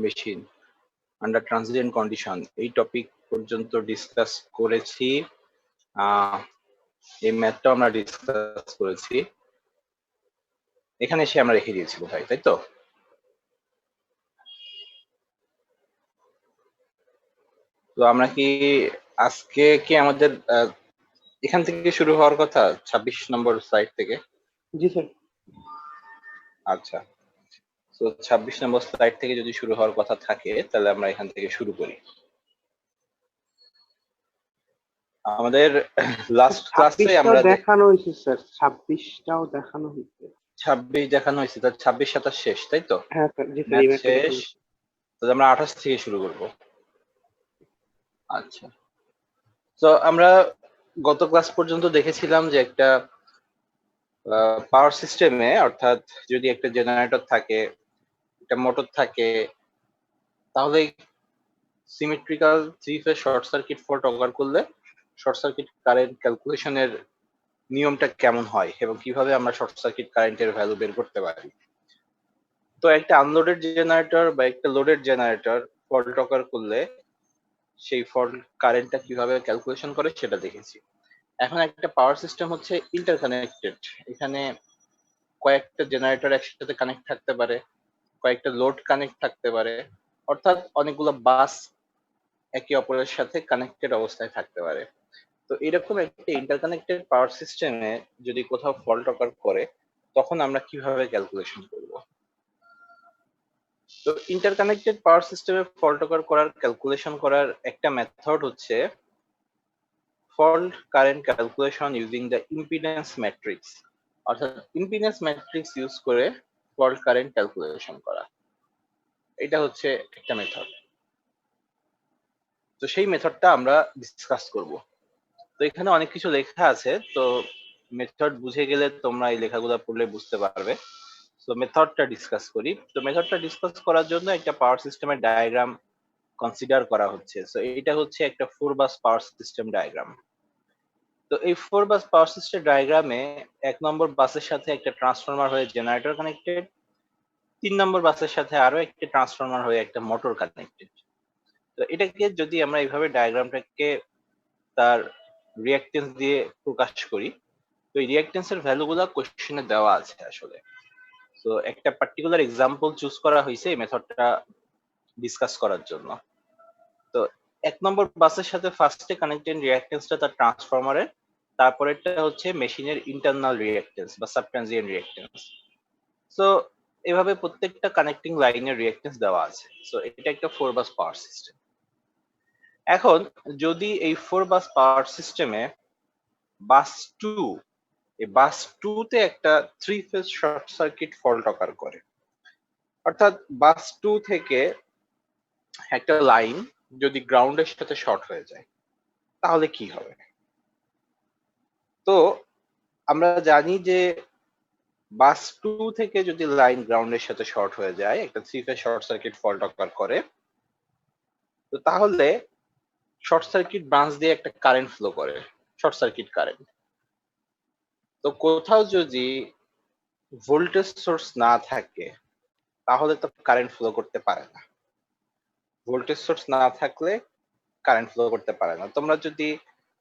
Machine under transient condition এই topic পর্যন্ত discuss করেছি। এই ম্যাথটাও আমরা ডিসকাস করেছি। এখানে এসে আমরা রেখে দিয়েছি ভাই, তাই তো? তো আমরা কি আজকে কি আমাদের এখান থেকে শুরু হওয়ার কথা 26 নম্বর সাইট থেকে? জি স্যার। আচ্ছা, তো 26 নম্বর স্লাইড থেকে যদি শুরু হওয়ার কথা থাকে তাহলে আমরা এখান থেকে শুরু করি। আমাদের লাস্ট ক্লাসে আমরা দেখানো হয়েছে স্যার, 26টাও দেখানো হয়েছে। 26 দেখানো হয়েছে, তার 26 27 শেষ, তাই তো? হ্যাঁ স্যার, জি স্যার, ম্যাথ এই ম্যাথটা শেষ, দেখানো। তাহলে আমরা 28 থেকে শুরু করব। আচ্ছা, তো আমরা গত ক্লাস পর্যন্ত দেখেছিলাম যে একটা পাওয়ার সিস্টেমে, অর্থাৎ যদি একটা জেনারেটর থাকে, একটা মোটর থাকে, তাহলে symmetrical three phase short circuit fault occur করলে শর্ট সার্কিট কারেন্ট ক্যালকুলেশনের নিয়মটা কেমন হয় এবং কিভাবে আমরা শর্ট সার্কিট কারেন্টের ভ্যালু বের করতে পারি। তো একটা আনলোডেড জেনারেটর বা একটা লোডেড জেনারেটর ফল্ট অকার করলে সেই ফল্ট কারেন্টটা কিভাবে ক্যালকুলেশন করে সেটা দেখেছি। এখন একটা পাওয়ার সিস্টেম হচ্ছে ইন্টারকানেক্টেড। এখানে কয়েকটা জেনারেটর একসাথে কানেক্ট থাকতে পারে, কয়েকটা লোড কানেক্ট থাকতে পারে, অর্থাৎ অনেকগুলো বাস একে অপরের সাথে কানেক্টেড অবস্থায় থাকতে পারে। তো এরকম একটা ইন্টারকানেক্টেড পাওয়ার সিস্টেমে যদি কোথাও ফল্ট অকার করে তখন আমরা কিভাবে ক্যালকুলেশন করব? তো ইন্টারকানেক্টেড পাওয়ার সিস্টেমে ফল্ট অকার করার ক্যালকুলেশন করার একটা মেথড হচ্ছে fault current calculation using the impedance matrix, অর্থাৎ ইম্পিডেন্স ম্যাট্রিক্স ইউজ করে ফল্ট কারেন্ট ক্যালকুলেশন করা। এটা হচ্ছে একটা মেথড। তো সেই মেথডটা আমরা ডিসকাস করব। তো এখানে অনেক কিছু লেখা আছে, তো মেথড বুঝে গেলে তোমরা এই লেখাগুলো পড়লে বুঝতে পারবে। তো মেথডটা ডিসকাস করি। তো মেথডটা ডিসকাস করার জন্য একটা পাওয়ার সিস্টেমের ডায়াগ্রাম কনসিডার করা হচ্ছে। তো এটা হচ্ছে একটা 4 বাস পাওয়ার সিস্টেম ডায়াগ্রাম। তো এই 4 বাস পাওয়ার সিস্টেম ডায়াগ্রামে 1 নম্বর বাসের সাথে একটা ট্রান্সফরমার হয়ে জেনারেটর কানেক্টেড, 3 নম্বর বাসের সাথে আরো একটা ট্রান্সফরমার হয়ে একটা মোটর কানেক্টেড। তো এটাকে যদি আমরা এইভাবে ডায়াগ্রামটাকে তার রিঅ্যাকটেন্স দিয়ে প্রকাশ করি, তো এই রিঅ্যাকটেন্সের ভ্যালুগুলো কোশ্চেনে দেওয়া আছে আসলে। তো একটা পার্টিকুলার এক্সাম্পল চুজ করা হয়েছে এই মেথডটা ডিসকাস করার জন্য। তো 1 নম্বর বাসের সাথে ফার্স্টে কানেক্টেড রিঅ্যাকটেন্সটা তার ট্রান্সফরমারের, তারপরেরটা হচ্ছে মেশিনের ইন্টারনাল রিঅ্যাকটেন্স বা সাবট্রানজিয়েন্ট রিঅ্যাকটেন্স। সো এভাবে প্রত্যেকটা কানেক্টিং লাইনের রিঅ্যাকটেন্স দেওয়া আছে। সো এটা একটা 4 বাস পাওয়ার সিস্টেম। এখন যদি এই 4 বাস পাওয়ার সিস্টেমে বাস 2, এই বাস 2 তে একটা 3 ফেজ শর্ট সার্কিট ফল্ট অকার করে, অর্থাৎ বাস 2 থেকে একটা লাইন যদি গ্রাউন্ডের সাথে শর্ট হয়ে যায় তাহলে কি হবে? তো আমরা জানি যে বাস 2 থেকে যদি লাইন গ্রাউন্ডের সাথে শর্ট হয়ে যায়, একটা 3 ফেজ শর্ট সার্কিট ফল্ট অকার করে, তো তাহলে শর্ট সার্কিট ব্রাঞ্চ দিয়ে একটা কারেন্ট ফ্লো করে, শর্ট সার্কিট কারেন্ট। তো কোথাও যদি ভোল্টেজ সোর্স না থাকে তাহলে তো কারেন্ট ফ্লো করতে পারে না। ভোল্টেজ সোর্স না থাকলে কারেন্ট ফ্লো করতে পারে না। তোমরা যদি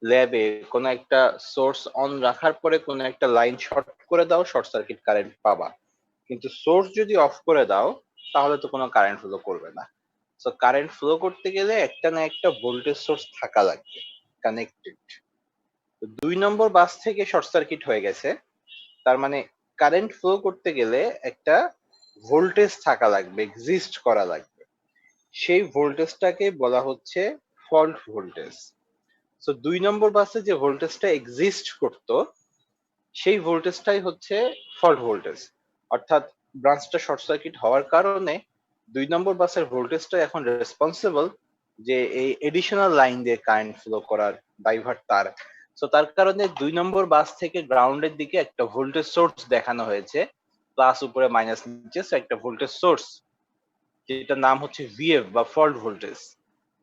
ল্যাবে কোনো একটা সোর্স অন রাখার পরে কোনো একটা লাইন শর্ট করে দাও, শর্ট সার্কিট কারেন্ট পাবা। কিন্তু সোর্স যদি অফ করে দাও তাহলে তো কোনো কারেন্ট ফ্লো করবে না। সো কারেন্ট ফ্লো করতে গেলে একটা না একটা ভোল্টেজ সোর্স থাকা লাগবে কানেক্টেড। তো 2 নম্বর বাস থেকে শর্ট সার্কিট হয়ে গেছে, তার মানে কারেন্ট ফ্লো করতে গেলে একটা ভোল্টেজ থাকা লাগবে, এক্সিস্ট করা লাগবে। সেই ভোল্টেজটাকে বলা হচ্ছে ফল্ট ভোল্টেজ। সো 2 নম্বর বাসে যে ভোল্টেজটা এক্সিস্ট করতো সেই ভোল্টেজটাই হচ্ছে ফল্ট ভোল্টেজ, অর্থাৎ ব্রাঞ্চটা শর্ট সার্কিট হওয়ার কারণে 2 নম্বর বাসের ভোল্টেজটা এখন রেসপন্সিবল যে এই এডিশনাল লাইন দিয়ে কারেন্ট ফ্লো করার ডাইভার্ট তার। সো তার কারণে 2 নম্বর বাস থেকে গ্রাউন্ডের দিকে একটা ভোল্টেজ সোর্স দেখানো হয়েছে, প্লাস উপরে মাইনাস নিচে একটা ভোল্টেজ সোর্স, যেটার নাম হচ্ছে ভিএফ বা ফল্ট ভোল্টেজ।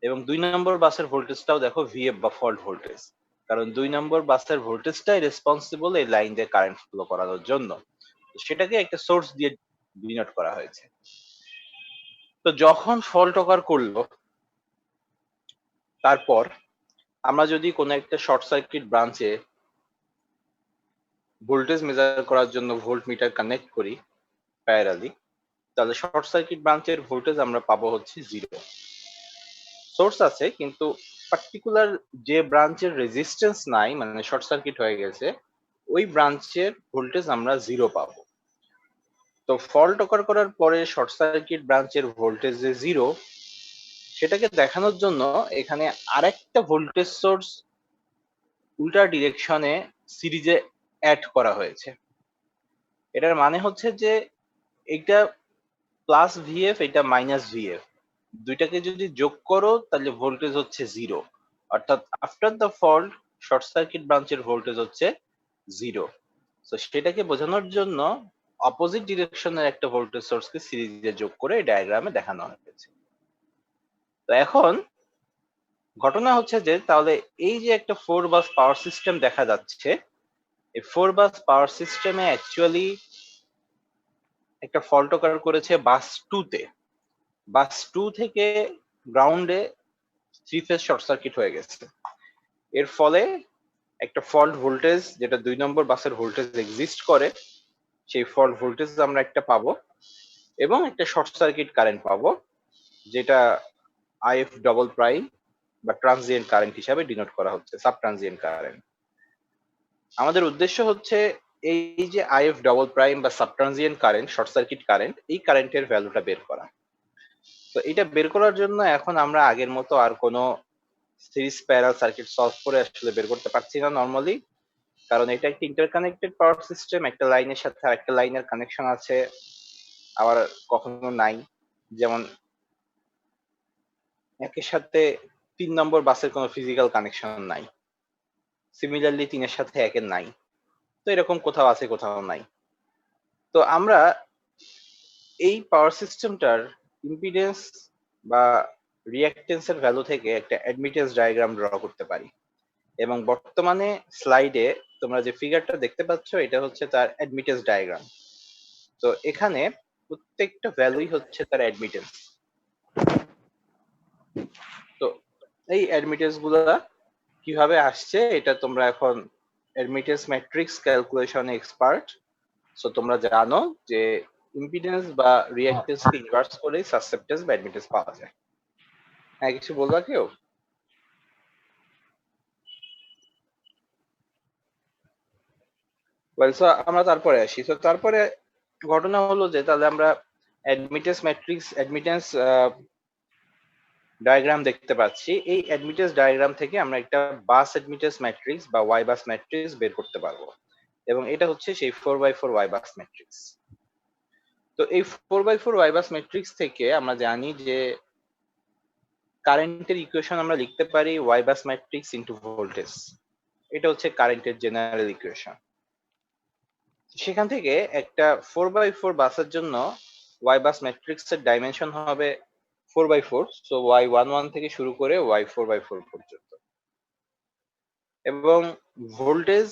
এবং 2 নম্বর বাসের ভোল্টেজটাও দেখো ভিএফ বা ফল্ট ভোল্টেজ, কারণ 2 নম্বর বাসের ভোল্টেজটাই রেসপন্সিবল এই লাইন দিয়ে কারেন্ট ফ্লো করানোর জন্য। সেটাকে একটা সোর্স দিয়ে ডিনোট করা হয়েছে। তো যখন ফল্ট অকার করলো, তারপর আমরা যদি কোনো একটা শর্ট সার্কিট ব্রাঞ্চে ভোল্টেজ মেজার করার জন্য ভোল্ট মিটার কানেক্ট করি প্যারালি, তাহলে শর্ট সার্কিট ব্রাঞ্চের ভোল্টেজ আমরা পাবো হচ্ছে 0। সোর্স আছে কিন্তু পার্টিকুলার যে ব্রাঞ্চের রেজিস্ট্যান্স নাই, মানে শর্ট সার্কিট হয়ে গেছে, ওই ব্রাঞ্চের ভোল্টেজ আমরা 0 পাবো। তো ফল্ট অকার করার পরে শর্ট সার্কিট ব্রাঞ্চের ভোল্টেজ যে 0, সেটাকে দেখানোর জন্য এখানে আরেকটা ভোল্টেজ সোর্স উল্টা ডিরেকশনে সিরিজে অ্যাড করা হয়েছে। এটার মানে হচ্ছে যে এটা প্লাস ভিএফ, এটা মাইনাস ভিএফ, দুইটাকে যদি যোগ করো তাহলে ভোল্টেজ হচ্ছে 0, অর্থাৎ after the fault short circuit ব্রাঞ্চের ভোল্টেজ হচ্ছে 0। তো সেটাকে বোঝানোর জন্য অপোজিট ডিরেকশনের একটা ভোল্টেজ সোর্সকে সিরিজে যোগ করে এই ডায়াগ্রামে দেখানো হয়েছে। তো এখন ঘটনা হচ্ছে যে তাহলে এই যে একটা 4 বাস পাওয়ার সিস্টেম দেখা যাচ্ছে, এই 4 বাস পাওয়ার সিস্টেমে অ্যাকচুয়ালি একটা ফল্ট অকার করেছে বাস 2 তে। বাস 2 থেকে গ্রাউন্ডে 3 ফেজ শর্ট সার্কিট হয়ে গেছে। এর ফলে একটা ফল্ট ভোল্টেজ, যেটা 2 নম্বর বাসের ভোল্টেজ এক্সিস্ট করে, সেই ফল্ট ভোল্টেজ আমরা একটা পাবো, এবং একটা শর্ট সার্কিট কারেন্ট পাবো, যেটা আইএফ ডবল প্রাইম বা ট্রানজিয়েন্ট কারেন্ট হিসাবে ডিনোট করা হচ্ছে, সাব ট্রানজিয়েন্ট কারেন্ট। আমাদের উদ্দেশ্য হচ্ছে এই যে আইএফ ডবল প্রাইম বা sub transient current, short circuit current, এই কারেন্টের ভ্যালুটা বের করা। তো এটা বের করার জন্য এখন আমরা আগের মতো আর কোনো সিরিজ প্যারাল সার্কিট সলভ করে আসলে বের করতে পারছি না নর্মালি, কারণ এটা একটা ইন্টারকানেক্টেড পাওয়ার সিস্টেম। একটা লাইনের সাথে আরেকটা লাইনের কানেকশন আছে, আবার কখনো নাই। যেমন একের সাথে 3 নম্বর বাসের কোনো ফিজিক্যাল কানেকশন নাই, সিমিলারলি 3 এর সাথে একের নাই। তো এরকম কোথাও আছে, কোথাও নাই। তো আমরা এই পাওয়ার সিস্টেমটার ইম্পিডেন্স বা রিঅ্যাকটেন্সের ভ্যালু থেকে একটা অ্যাডমিটেন্স ডায়াগ্রাম ড্র করতে পারি, এবং বর্তমানে স্লাইডে তোমরা যে ফিগারটা দেখতে পাচ্ছ, এটা হচ্ছে তার অ্যাডমিটেন্স ডায়াগ্রাম। তো এখানে প্রত্যেকটা ভ্যালুই হচ্ছে তার অ্যাডমিটেন্স। তো এই অ্যাডমিটেন্স গুলা কিভাবে আসছে, এটা তোমরা এখন অ্যাডমিটেন্স ম্যাট্রিক্স ক্যালকুলেশনে এক্সপার্ট, সো তোমরা জানো যে ইম্পিডেন্স বা রিঅ্যাকটেন্স কে ইনভার্স করে সাসেপ্টেন্স বা অ্যাডমিটেন্স পাওয়া যায়। হ্যাঁ, কিছু বলবা কেউ? ওয়েল, সো আমরা তারপরে আসি। তো তারপরে ঘটনা হলো যে তাহলে আমরা অ্যাডমিটেন্স ম্যাট্রিক্স, অ্যাডমিটেন্স ডায়াগ্রাম দেখতে পাচ্ছি। এই অ্যাডমিটেন্স ডায়াগ্রাম থেকে আমরা একটা বাস অ্যাডমিটেন্স ম্যাট্রিক্স বা ওয়াই বাস ম্যাট্রিক্স বের করতে পারবো, এবং এটা হচ্ছে সেই 4x4 ওয়াই বাস ম্যাট্রিক্স। তো এই 4x4 ওয়াই বাস ম্যাট্রিক্স থেকে আমরা জানি যে কারেন্টের ইকুয়েশন আমরা লিখতে পারি Y bus matrix into voltage. এটা হচ্ছে কারেন্টের জেনারেল ইকুয়েশন। সেখান থেকে একটা 4x4 বাসের জন্য ওয়াই বাস ম্যাট্রিক্স এর ডাইমেনশন হবে 4x4, সো y11 থেকে শুরু করে y4x4 পর্যন্ত, এবং ভোল্টেজ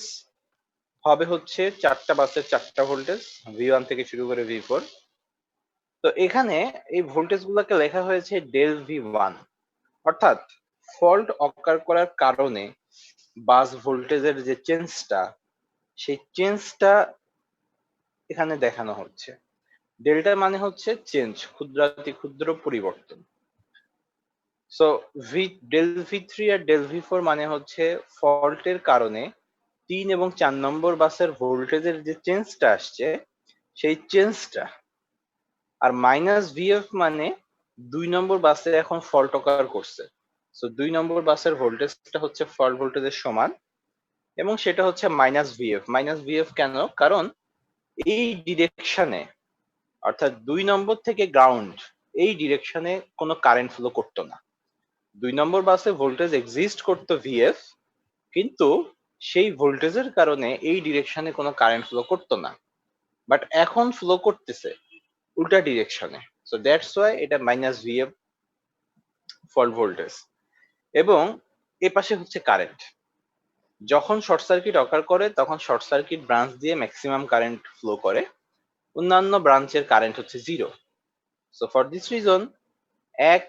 হবে হচ্ছে 4টা বাসের 4টা ভোল্টেজ, V1 থেকে শুরু করে V4। তো এখানে এই ভোল্টেজ গুলোকে লেখা হয়েছে ডেল V1, অর্থাৎ ফল্ট অকার করার কারণে বাস ভোল্টেজের যে চেঞ্জটা, সেই চেঞ্জটা এখানে দেখানো হচ্ছে। ডেল্টা মানে হচ্ছে চেঞ্জ, ক্ষুদ্রাতি ক্ষুদ্র পরিবর্তন। সো ডেল V3 আর ডেল V4 মানে হচ্ছে ফল্টের কারণে 3 এবং 4 নম্বর বাসের ভোল্টেজের যে চেঞ্জটা আসছে, সেই চেঞ্জটা। আর মাইনাস ভিএফ মানে 2 নম্বর বাসে এখন ফল্ট অকার করছে, সো 2 নম্বর বাসের ভোল্টেজটা হচ্ছে ফল্ট ভোল্টেজের সমান, এবং সেটা হচ্ছে মাইনাস ভিএফ। মাইনাস ভিএফ কেন? কারণ এই ডিরেকশনে, অর্থাৎ 2 নম্বর থেকে গ্রাউন্ড, এই ডিরেকশনে কোনো কারেন্ট ফ্লো করতো না। 2 নম্বর বাসে ভোল্টেজ এক্সিস্ট করতো ভিএফ, কিন্তু সেই ভোল্টেজের কারণে এই ডিরেকশনে কোনো কারেন্ট ফ্লো করতো না, বাট এখন ফ্লো করতেছে উল্টা ডিরেকশনে। সো দ্যাটস ওয়াই এটা মাইনাস ভিএফ ফল্ট ভোল্টেজ। এবং এ পাশে হচ্ছে কারেন্ট। যখন শর্ট সার্কিট অকার করে তখন শর্ট সার্কিট ব্রাঞ্চ দিয়ে ম্যাক্সিমাম কারেন্ট ফ্লো করে, অন্যান্য ব্রাঞ্চের কারেন্ট হচ্ছে 0। সো ফর দিস রিজন 1,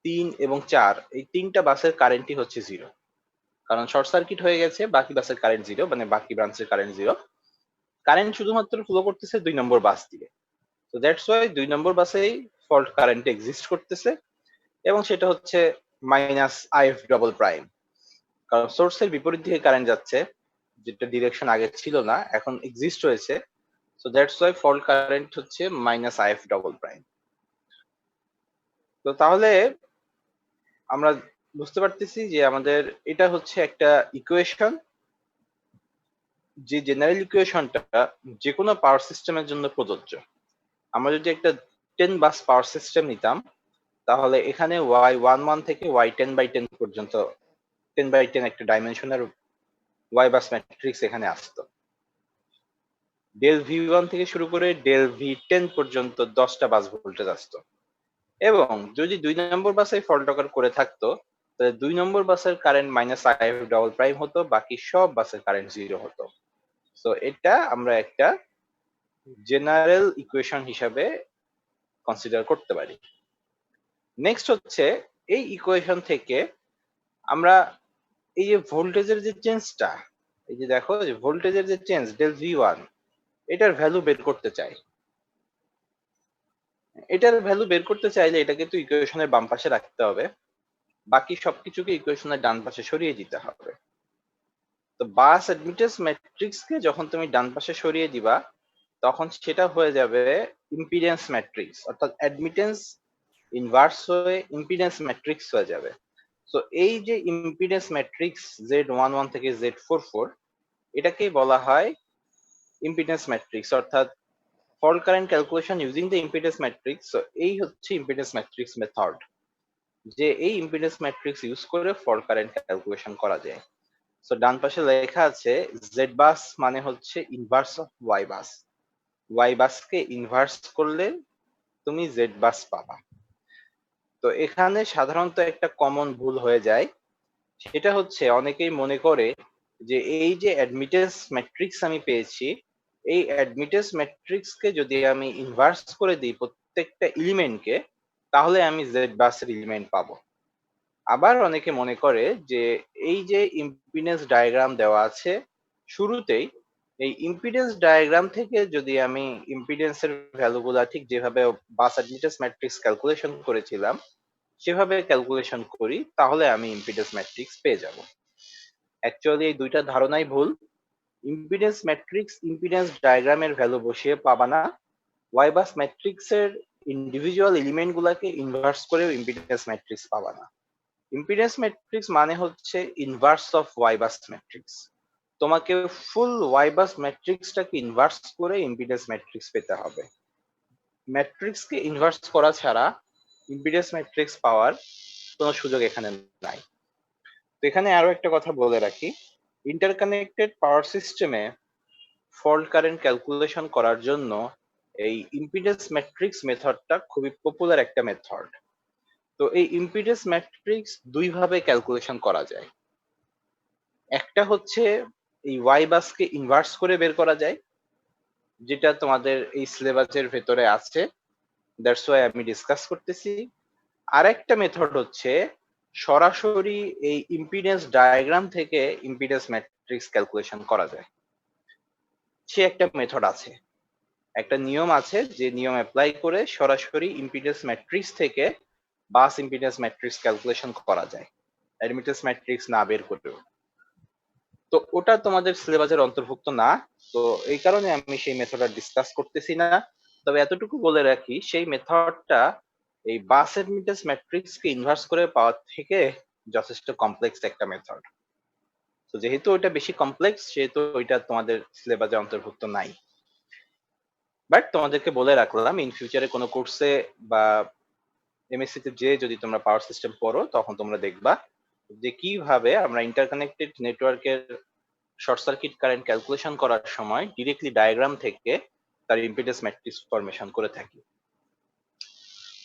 3 এবং 4 এই তিনটা বাসের কারেন্টই হচ্ছে 0, কারণ শর্ট সার্কিট হয়ে গেছে, বাকি বাসের কারেন্ট 0, মানে বাকি ব্রাঞ্চের কারেন্ট 0। কারেন্ট শুধুমাত্র ফ্লো করতেছে 2 নম্বর বাস দিয়ে। তো দ্যাটস ওয়াই 2 নম্বর বাসেই ফল্ট কারেন্ট এক্সিস্ট করতেছে, এবং সেটা হচ্ছে মাইনাস আইএফ ডবল প্রাইম, কারণ সোর্সের বিপরীত দিকে কারেন্ট যাচ্ছে, যেটা ডিরেকশন আগে ছিল না, এখন এক্সিস্ট হয়েছে। So that's why fault current হচ্ছে মাইনাস আইএফ ডবল প্রাইম। তো তাহলে আমরা বুঝতে পারতেছি যে আমাদের এটা হচ্ছে একটা ইকুয়েশন, যে জেনারেল ইকুয়েশনটা যে কোনো পাওয়ার সিস্টেমের জন্য প্রযোজ্য। আমরা যদি একটা 10 বাস পাওয়ার সিস্টেম নিতাম, তাহলে এখানে y11 থেকে y10/10 পর্যন্ত 10/10 একটা ডাইমেনশনের y বাস ম্যাট্রিক্স এখানে আসতো। ডেল V1 থেকে শুরু করে ডেল V10 পর্যন্ত 10টা বাস ভোল্টেজ আসতো, এবং যদি 2 নম্বর বাসে ফল্ট অকার করে থাকতো, তাহলে 2 নম্বর বাসের current minus if double prime হতো, বাকি সব বাসের কারেন্ট 0 হতো। সো এটা আমরা একটা জেনারেল ইকুয়েশন হিসাবে কনসিডার করতে পারি। নেক্সট হচ্ছে এই ইকুয়েশন থেকে আমরা এই যে ভোল্টেজের যে চেঞ্জটা, এই যে দেখো যে ভোল্টেজের যে চেঞ্জ ডেল V1, এটার ভ্যালু বের করতে চাই। এটার ভ্যালু বের করতে চাইলে এটাকে তো ইকুয়েশনের বাম পাশে রাখতে হবে, বাকি সবকিছুকে ইকুয়েশনের ডান পাশে সরিয়ে দিতে হবে। তো বাস অ্যাডমিটেন্স ম্যাট্রিক্সকে যখন তুমি ডান পাশে সরিয়ে দিবা, তখন সেটা হয়ে যাবে ইম্পিডেন্স ম্যাট্রিক্স, অর্থাৎ অ্যাডমিটেন্স ইনভার্স হয়ে ইম্পিডেন্স ম্যাট্রিক্স হয়ে যাবে। তো এই যে ইম্পিডেন্স ম্যাট্রিক্স Z11 থেকে Z44, এটাকেই বলা হয় ইম্পিডেন্স ম্যাট্রিক্স, অর্থাৎ fault current calculation using the impedance matrix. তো এই হচ্ছে ইম্পিডেন্স ম্যাট্রিক্স মেথড, যে এই ইম্পিডেন্স ম্যাট্রিক্স ইউজ করে ফল্ট কারেন্ট ক্যালকুলেশন করা যায়। সো ডান পাশে লেখা আছে জেড বাস মানে হচ্ছে inverse of Y bus, Y বাসকে ইনভার্স করলে তুমি জেড বাস পাবা। তো এখানে সাধারণত একটা কমন ভুল হয়ে যায়, সেটা হচ্ছে অনেকেই মনে করে যে এই যে অ্যাডমিটেন্স ম্যাট্রিক্স আমি পেয়েছি, এই অ্যাডমিটেন্স ম্যাট্রিক্সকে যদি আমি ইনভার্স করে দিই প্রত্যেকটা এলিমেন্টকে, তাহলে আমি জেড বাসের এলিমেন্ট পাবো। আবার অনেকে মনে করে যে এই যে ইম্পিডেন্স ডায়াগ্রাম দেওয়া আছে শুরুতেই, এই ইম্পিডেন্স ডায়াগ্রাম থেকে যদি আমি ইম্পিডেন্সের ভ্যালুগুলা ঠিক যেভাবে বাস অ্যাডমিটেন্স ম্যাট্রিক্স ক্যালকুলেশন করেছিলাম সেভাবে ক্যালকুলেশন করি, তাহলে আমি ইম্পিডেন্স ম্যাট্রিক্স পেয়ে যাব। অ্যাকচুয়ালি এই দুইটা ধারণাই ভুল। ইম্পিডেন্স ম্যাট্রিক্স ইম্পিডেন্স ডায়াগ্রামের ভ্যালু বসিয়ে পাবা না, ওয়াই বাস ম্যাট্রিক্সের ইন্ডিভিজুয়াল এলিমেন্ট গুলাকে ইনভার্স করেও ইম্পিডেন্স ম্যাট্রিক্স পাবা না। ইম্পিডেন্স ম্যাট্রিক্স মানে হচ্ছে inverse of Y bus matrix. তোমাকে ফুল ওয়াই বাস ম্যাট্রিক্সটাকে ইনভার্স করে ইম্পিডেন্স ম্যাট্রিক্স পেতে হবে। ম্যাট্রিক্সকে ইনভার্স করা ছাড়া ইম্পিডেন্স ম্যাট্রিক্স পাওয়ার কোনো সুযোগ এখানে নাই। তো এখানে আরো একটা কথা বলে রাখি, ইন্টারকানেক্টেড পাওয়ার সিস্টেমে ফল্ট কারেন্ট ক্যালকুলেশন করার জন্য এই ইম্পিডেন্স ম্যাট্রিক্স মেথডটা খুবই পপুলার একটা মেথড। তো এই ইম্পিডেন্স ম্যাট্রিক্স দুই ভাবে ক্যালকুলেশন করা যায়। একটা হচ্ছে এই ওয়াই বাসকে ইনভার্স করে বের করা যায়, যেটা তোমাদের এই সিলেবাসের ভেতরে আছে, দ্যাটস ওয়াই আমি ডিসকাস করতেছি। আরেকটা মেথড হচ্ছে সরাসরি এই ইম্পিডেন্স ডায়াগ্রাম থেকে ইম্পিডেন্স ম্যাট্রিক্স ক্যালকুলেশন করা যায়। সে একটা মেথড আছে, একটা নিয়ম আছে, যে নিয়ম অ্যাপ্লাই করে সরাসরি ইম্পিডেন্স ম্যাট্রিক্স থেকে বাস ইম্পিডেন্স ম্যাট্রিক্স ক্যালকুলেশন করা যায়, অ্যাডমিটেন্স ম্যাট্রিক্স না বের করেও। তো ওটা তোমাদের সিলেবাসের অন্তর্ভুক্ত না, তো এই কারণে আমি সেই মেথডটা ডিসকাস করতেছি না। তবে এতটুকু বলে রাখি, সেই মেথডটা এই বাস অ্যাডমিটেন্স ম্যাট্রিক্স কে ইনভার্স করে পাওয়ার থেকে যথেষ্ট কমপ্লেক্স একটা মেথড। তো যেহেতু ওইটা বেশি কমপ্লেক্স, সেহেতু ওইটা তোমাদের সিলেবাসে অন্তর্ভুক্ত নাই। বাট তোমাদেরকে বলে রাখলাম, ইন ফিউচারে কোনো কোর্সে বা এমএসসি তে যে যদি তোমরা পাওয়ার সিস্টেম পড়ো, তখন তোমরা দেখবা যে কিভাবে আমরা ইন্টারকানেক্টেড নেটওয়ার্কের শর্ট সার্কিট কারেন্ট ক্যালকুলেশন করার সময় ডিরেক্টলি ডায়াগ্রাম থেকে তার ইম্পিডেন্স ম্যাট্রিক্স ফরমেশন করে থাকি।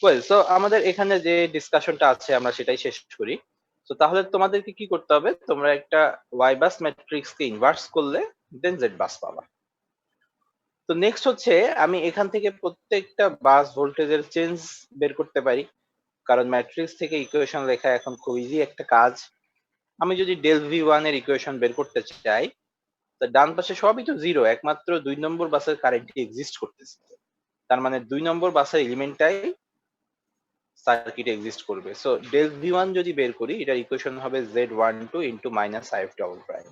ওয়েল, সো আমাদের এখানে যে ডিসকাশনটা আছে আমরা সেটাই শেষ করি। তো তাহলে তোমাদেরকে কি করতে হবে, তোমরা একটা ওয়াই বাস ম্যাট্রিক্স কে ইনভার্স করলে দেন জেড বাস পাবা। তো নেক্সট হচ্ছে আমি এখান থেকে প্রত্যেকটা বাস ভোল্টেজের চেঞ্জ বের করতে পারি, কারণ ম্যাট্রিক্স থেকে ইকুয়েশন লেখা এখন খুব ইজি একটা কাজ। আমি যদি ডেল ভি ওয়ান এর ইকুয়েশন বের করতে চাই, তো ডান পাশে সবই তো জিরো, একমাত্র 2 নম্বর বাসের কারেন্টই এক্সিস্ট করতেছে। তার মানে 2 নম্বর বাসের এলিমেন্টটাই সার্কিটে এক্সিস্ট করবে। সো ডেল ভি ওয়ান যদি বের করি, এটার ইকুয়েশন হবে Z12 into minus if double prime.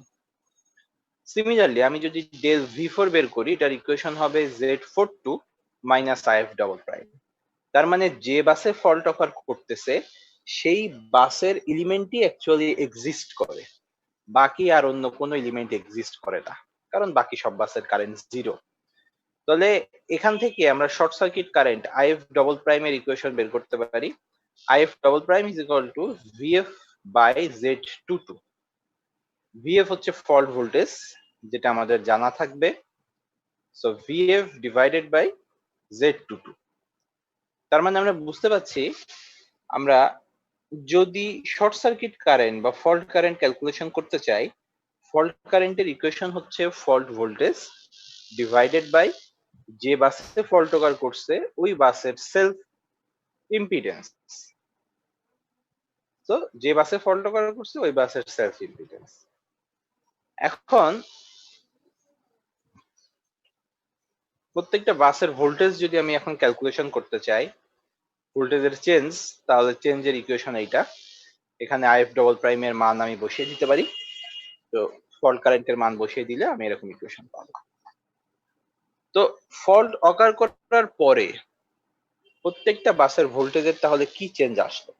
Similarly আমি যদি ডেল ভি ফোর বের করি, এটার ইকুয়েশন হবে Z42 minus if double prime. তার মানে যে বাসে ফল্ট অকার করতেছে সেই বাসের এলিমেন্টই অ্যাকচুয়ালি এক্সিস্ট করে, বাকি আর অন্য কোনো এলিমেন্ট এক্সিস্ট করে না, কারণ বাকি সব বাসের কারেন্ট জিরো। তাহলে এখান থেকে আমরা short circuit current IF double প্রাইমের ইকুয়েশন বের করতে পারি। IF double prime is equal to VF by Z22। VF হচ্ছে ফল্ট ভোল্টেজ, যেটা আমাদের জানা থাকবে। So VF divided by Z22। তার মানে আমরা বুঝতে পারছি, আমরা যদি শর্ট সার্কিট কারেন্ট বা ফল্ট কারেন্ট ক্যালকুলেশন করতে চাই, ফল্ট কারেন্টের ইকুয়েশন হচ্ছে ফল্ট ভোল্টেজ ডিভাইডেড বাই যে বাসে ফল্ট অকার করছে ওই বাসের সেলফ ইম্পিডেন্স। তো যে বাসে ফল্ট অকার করছে ওই বাসের সেলফ ইম্পিডেন্স। এখন প্রত্যেকটা বাসের ভোল্টেজ যদি আমি এখন ক্যালকুলেশন করতে চাই, ভোল্টেজের চেঞ্জ, তাহলে চেঞ্জের ইকুয়েশন এইটা। এখানে আইএফ ডবল প্রাইমের মান আমি বসিয়ে দিতে পারি, তো ফল্ট কারেন্টের মান বসিয়ে দিলে আমি এরকম ইকুয়েশন পাবো। তো ফল্ট অকার করার পরে প্রত্যেকটা বাসের ভোল্টেজের তাহলে কি চেঞ্জ আসলো?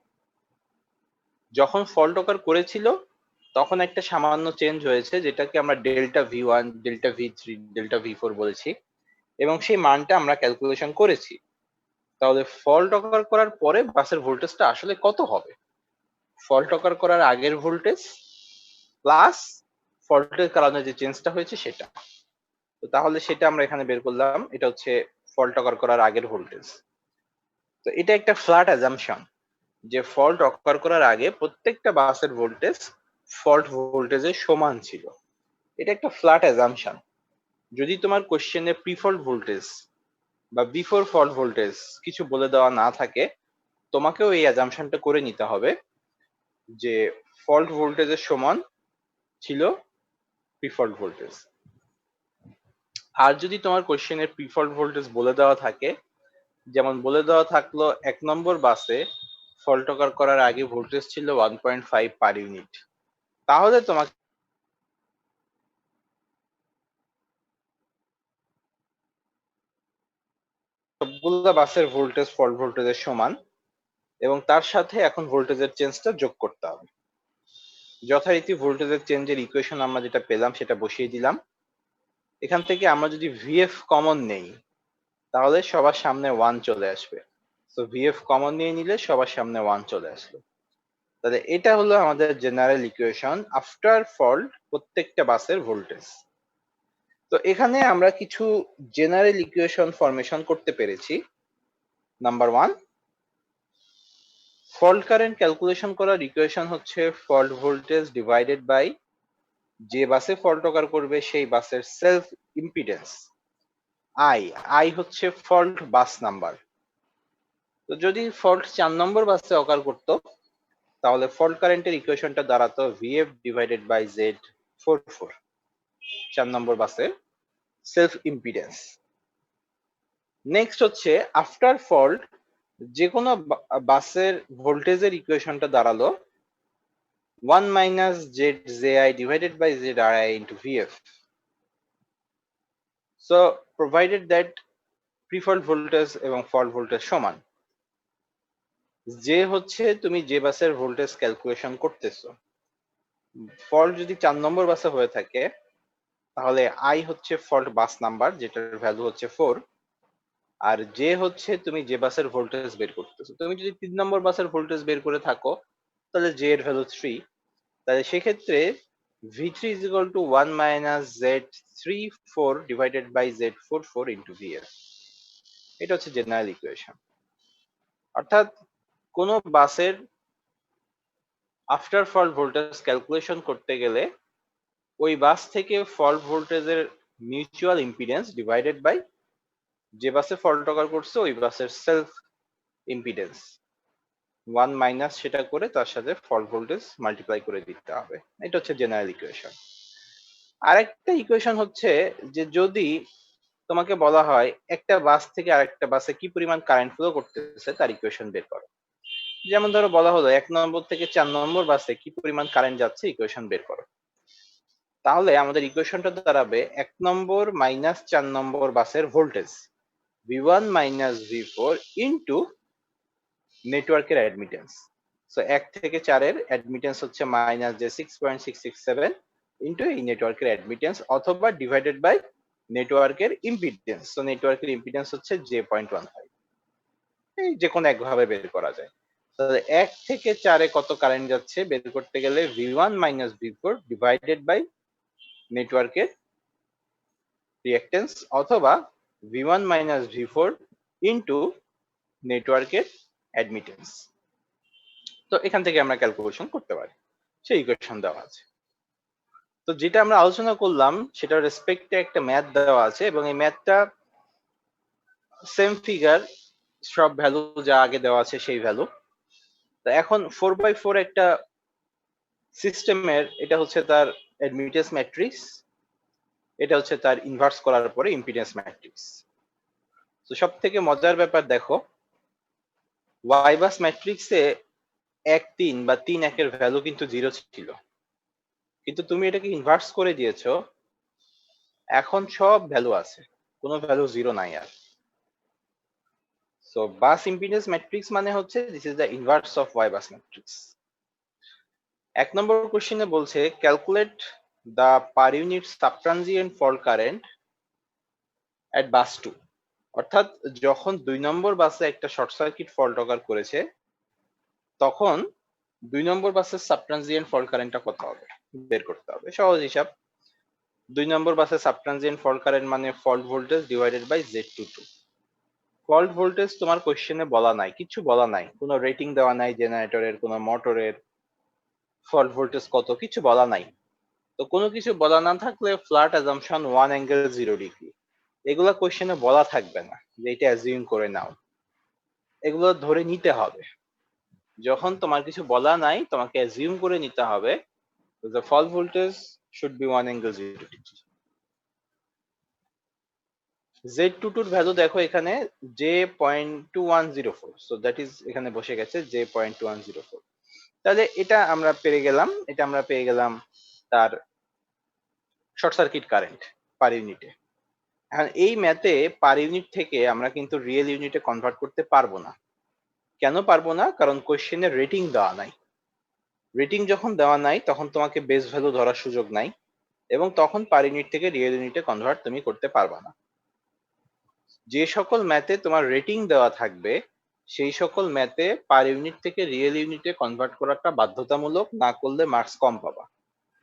যখন ফল্ট অকার করেছিল তখন একটা সামান্য চেঞ্জ হয়েছে, যেটাকে আমরা delta V one, delta V three, delta V four বলেছি, এবং সেই মানটা আমরা ক্যালকুলেশন করেছি। তাহলে ফল্ট অকার করার পরে বাসের ভোল্টেজটা আসলে কত হবে? ফল্ট অকার করার আগের ভোল্টেজ প্লাস ফল্টের কারণে যে চেঞ্জটা হয়েছে সেটা। তো তাহলে সেটা আমরা এখানে বের করলাম, এটা হচ্ছে ফল্ট অকার করার আগের ভোল্টেজ। তো এটা একটা ফ্ল্যাট অ্যাজাম্পশন যে ফল্ট অকার করার আগে প্রত্যেকটা বাসের ভোল্টেজ ফল্ট ভোল্টেজের সমান ছিল। এটা একটা ফ্ল্যাট অ্যাজাম্পশন। যদি তোমার কোশ্চেনে প্রিফল্ট ভোল্টেজ বা বিফোর ফল্ট ভোল্টেজ কিছু বলে দেওয়া না থাকে, তোমাকেও এই অ্যাজাম্পশনটা করে নিতে হবে যে ফল্ট ভোল্টেজের সমান ছিল প্রিফল্ট ভোল্টেজ। আর যদি তোমার কোশ্চেনের প্রিফল্ট ভোল্টেজ বলে দেওয়া থাকে, যেমন বলে দেওয়া থাকলো 1 নম্বর বাসে ফল্ট অকার করার আগে ভোল্টেজ ছিল 1.5 পার ইউনিট, তাহলে তোমাকে সবগুলো বাসের ভোল্টেজ ফল্ট ভোল্টেজের সমান এবং তার সাথে এখন ভোল্টেজের চেঞ্জটা যোগ করতে হবে। যথারীতি ভোল্টেজের চেঞ্জের ইকুয়েশন আমরা যেটা পেলাম সেটা বসিয়ে দিলাম। এখান থেকে আমরা যদি ভিএফ কমন নেই তাহলে সবার সামনে 1 চলে আসবে। তো ভিএফ কমন নিয়ে নিলে সবার সামনে 1 চলে আসলো। তাহলে এটা হলো আমাদের জেনারেল ইকুয়েশন আফটার ফল্ট প্রত্যেকটা বাসের ভোল্টেজ। তো এখানে আমরা কিছু জেনারেল ইকুয়েশন ফরমেশন করতে পেরেছি। নাম্বার 1, ফল্ট কারেন্ট ক্যালকুলেশন করার ইকুয়েশন হচ্ছে ফল্ট ভোল্টেজ ডিভাইডেড বাই যে বাসে ফল্ট অকার করবে সেই বাসের সেলফ ইম্পিডেন্স আই হচ্ছে ফল্ট বাস নাম্বার। তো যদি ফল্ট 4 নম্বর বাসে অকার করতো তাহলে ফল্ট কারেন্টের ইকুয়েশনটা দাঁড়াতো ভিএফ ডিভাইডেড বাই Z44, 4 নম্বর বাসের সেলফ ইম্পিডেন্স। নেক্সট হচ্ছে আফটার ফল্ট যে কোনো বাসের ভোল্টেজের ইকুয়েশনটা দাঁড়ালো 1 minus ZZI divided by ZRI into VF। So provided that prefault voltage এবং ফল্ট ভোল্টেজ সমান, যে হচ্ছে তুমি যে বাসের ভোল্টেজ ক্যালকুলেশন করতেছো। ফল্ট যদি 4 নম্বর বাসে হয়ে থাকে তাহলে আই হচ্ছে ফল্ট বাস নাম্বার, যেটার ভ্যালু হচ্ছে 4, আর যে হচ্ছে তুমি যে বাসের ভোল্টেজ বের করতেছো। তুমি যদি 3 নম্বর বাসের ভোল্টেজ বের করে থাকো তাহলে জে এর ভ্যালু 3, তাহলে সেক্ষেত্রে V3 is equal to 1 minus Z34 divided by Z44 into VF। এটা হচ্ছে জেনারেল ইকুয়েশন। অর্থাৎ কোন বাসের আফটার ফল্ট ভোল্টেজ ক্যালকুলেশন করতে গেলে ওই বাস থেকে ফল্ট ভোল্টেজের মিউচুয়াল ইম্পিডেন্স ডিভাইডেড বাই যে বাসে ফল্ট অকার করছে ওই বাসের সেলফ ইম্পিডেন্স। ওয়ান মাইনাস সেটা করে তার সাথে ফল্ট ভোল্টেজ মাল্টিপ্লাই করে দিতে হবে। এটা হচ্ছে জেনারেল ইকুয়েশন। আরেকটা ইকুয়েশন হচ্ছে যে যদি তোমাকে বলা হয় একটা বাস থেকে আরেকটা বাসে কি পরিমাণ কারেন্ট ফ্লো করতেছে তার ইকুয়েশন বের করো। যেমন ধরো বলা হলো 1 নম্বর থেকে 4 নম্বর বাসে কি পরিমাণ কারেন্ট যাচ্ছে ইকুয়েশন বের করো। তাহলে আমাদের ইকুয়েশনটা দাঁড়াবে 1 নম্বর মাইনাস 4 নম্বর বাসের voltage V1 minus V4 into নেটওয়ার্কের অ্যাডমিটেন্স। সো 1 থেকে 4 এর অ্যাডমিটেন্স হচ্ছে মাইনাস যে 6.667 ইন্টু এই নেটওয়ার্কের অ্যাডমিটেন্স অথবা ডিভাইডেড বাই নেটওয়ার্কের ইম্পিডেন্স। সো নেটওয়ার্কের ইম্পিডেন্স হচ্ছে J.15। এই যে কোনো একভাবে বের করা যায়। তাহলে 1 থেকে 4 এ কত কারেন্ট যাচ্ছে বের করতে গেলে V1 minus V4 divided by নেটওয়ার্কের রিঅ্যাকট্যান্স অথবা V1 মাইনাস V4 ইন্টু নেটওয়ার্কের অ্যাডমিটেন্স। তো এখান থেকে আমরা ক্যালকুলেশন করতে পারি, সেই ইকুয়েশন দেওয়া আছে। তো যেটা আমরা আলোচনা করলাম সেটার রেসপেক্টে একটা ম্যাথ দেওয়া আছে এবং এই ম্যাথটা সেম ফিগার, সব ভ্যালু যা আগে দেওয়া আছে সেই ভ্যালু। তো এখন 4x4 একটা সিস্টেমের এটা হচ্ছে তার অ্যাডমিটেন্স ম্যাট্রিক্স, এটা হচ্ছে তার ইনভার্স করার পরে ইম্পিডেন্স ম্যাট্রিক্স। তো সব থেকে মজার ব্যাপার দেখো, ওয়াই বাস ম্যাট্রিক্সে 1 3 বা 3 1 ভ্যালু কিন্তু 0 ছিল, কিন্তু তুমি এটাকে ইনভার্স করে দিয়েছো, এখন সব ভ্যালু আছে, কোনো ভ্যালু 0 নাই আর। সো বাস ইম্পিডেন্স ম্যাট্রিক্স মানে হচ্ছে this is the inverse of Y bus matrix. 1 নম্বর কোশ্চেনে বলছে calculate the per unit subtransient fault current at bus 2। অর্থাৎ যখন 2 নম্বর বাসে একটা শর্ট সার্কিট ফল্ট অকার করেছে তখন 2 নম্বর বাসের সাবট্রানজিয়েন্ট ফল্ট কারেন্টটা কত হবে বের করতে হবে। সহজ হিসাব, 2 নম্বর বাসে সাবট্রানজিয়েন্ট ফল্ট কারেন্ট মানে fault voltage divided by Z22। Fault voltage তোমার কোশ্চেনে বলা নাই, কিছু বলা নাই, কোনো রেটিং দেওয়া নাই জেনারেটরের, কোনো মোটরের ফল্ট ভোল্টেজ কত, কিছু বলা নাই। তো কোনো কিছু বলা না থাকলে ফ্ল্যাট অ্যাজাম্পশন 1 অ্যাঙ্গেল 0 ডিগ্রি, এগুলা কোশ্চেনে বলা থাকবে না যে এটা অ্যাজিউম করে নাও, এগুলো ধরে নিতে হবে। যখন তোমার কিছু বলা নাই তোমাকে অ্যাজিউম করে নিতে হবে the fault voltage should be 1 angle 0 degree. Z22 এর ভ্যালু দেখো এখানে J.2104, সো দ্যাট ইজ এখানে বসে গেছে J.2104। তাহলে এটা আমরা পেয়ে গেলাম তার শর্ট সার্কিট কারেন্ট পার ইউনিটে। এখন এই ম্যাথে পার ইউনিট থেকে আমরা কিন্তু রিয়েল ইউনিটে কনভার্ট করতে পারবো না। কেন পারবো না? কারণ কোশ্চেনে রেটিং দেওয়া নাই। রেটিং যখন দেওয়া নাই তখন তোমাকে বেস ভ্যালু ধরার সুযোগ নাই এবং তখন পার ইউনিট থেকে রিয়েল ইউনিটে কনভার্ট তুমি করতে পারবা না। যে সকল ম্যাথে তোমার রেটিং দেওয়া থাকবে সেই সকল ম্যাথে পার ইউনিট থেকে রিয়েল ইউনিটে কনভার্ট করাটা বাধ্যতামূলক, না করলে মার্কস কম পাবা।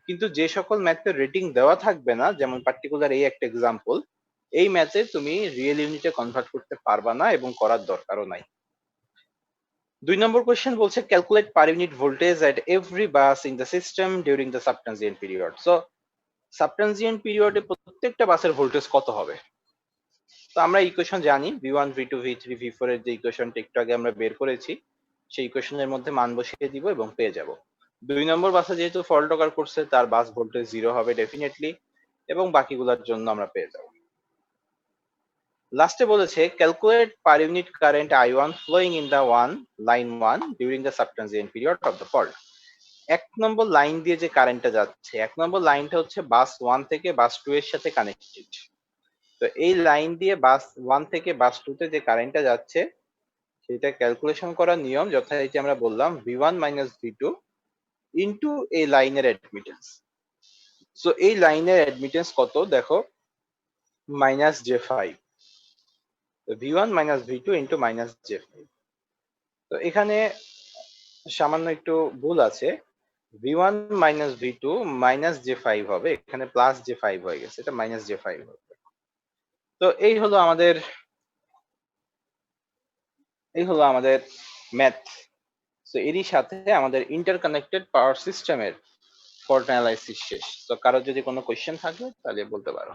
কিন্তু যে সকল ম্যাথে রেটিং দেওয়া থাকবে না, যেমন পার্টিকুলার এই একটা এক্সাম্পল, এই ম্যাথে তুমি রিয়েল ইউনিটে কনভার্ট করতে পারবা না এবং করার দরকারও নাই। 2 নম্বর কোয়েশ্চেন বলছে calculate per unit voltage at every bus in the system during the subtransient period. So subtransient পিরিয়ডে প্রত্যেকটা বাসের ভোল্টেজ কত হবে? তো আমরা ইকুয়েশন জানি, V1 V2 V3 V4 এর যে ইকুয়েশনটা একটু আগে আমরা বের করেছি সেই ইকুয়েশনের মধ্যে মান বসিয়ে দিব এবং পেয়ে যাব। 2 নম্বর বাসে যেহেতু ফল্ট অকার করছে তার বাস ভোল্টেজ 0 হবে ডেফিনেটলি এবং বাকিগুলোর জন্য আমরা পেয়ে যাব। লাস্টে বলেছে calculate per unit current I1 flowing in the line 1 during the subtransient period of the fault। 1 number line দিয়ে যে কারেন্টটা যাচ্ছে, 1 নম্বর লাইনটা হচ্ছে বাস 1 থেকে বাস 2 এর সাথে কানেক্টেড। তো এই লাইন দিয়ে বাস 1 থেকে বাস 2 তে যে কারেন্টটা যাচ্ছে সেটা ক্যালকুলেশন করার নিয়ম যথারীতি আমরা বললাম V1 মাইনাস V2 ইন্টু এই লাইনের অ্যাডমিটেন্স। সো এই লাইনের অ্যাডমিটেন্স কত দেখো, minus J5। V1 minus V2 into minus J5। তো এখানে সামান্য একটু ভুল আছে, V1 minus V2 minus J5 হবে, এখানে প্লাস J5 হয়ে গেছে, এটা মাইনাস J5 হবে। তো এই হলো আমাদের ম্যাথ। তো এরই সাথে আমাদের ইন্টারকানেক্টেড পাওয়ার সিস্টেমের ফল্ট অ্যানালাইসিস শেষ। তো কারো যদি কোনো কোয়েশ্চেন থাকে তাহলে বলতে পারো।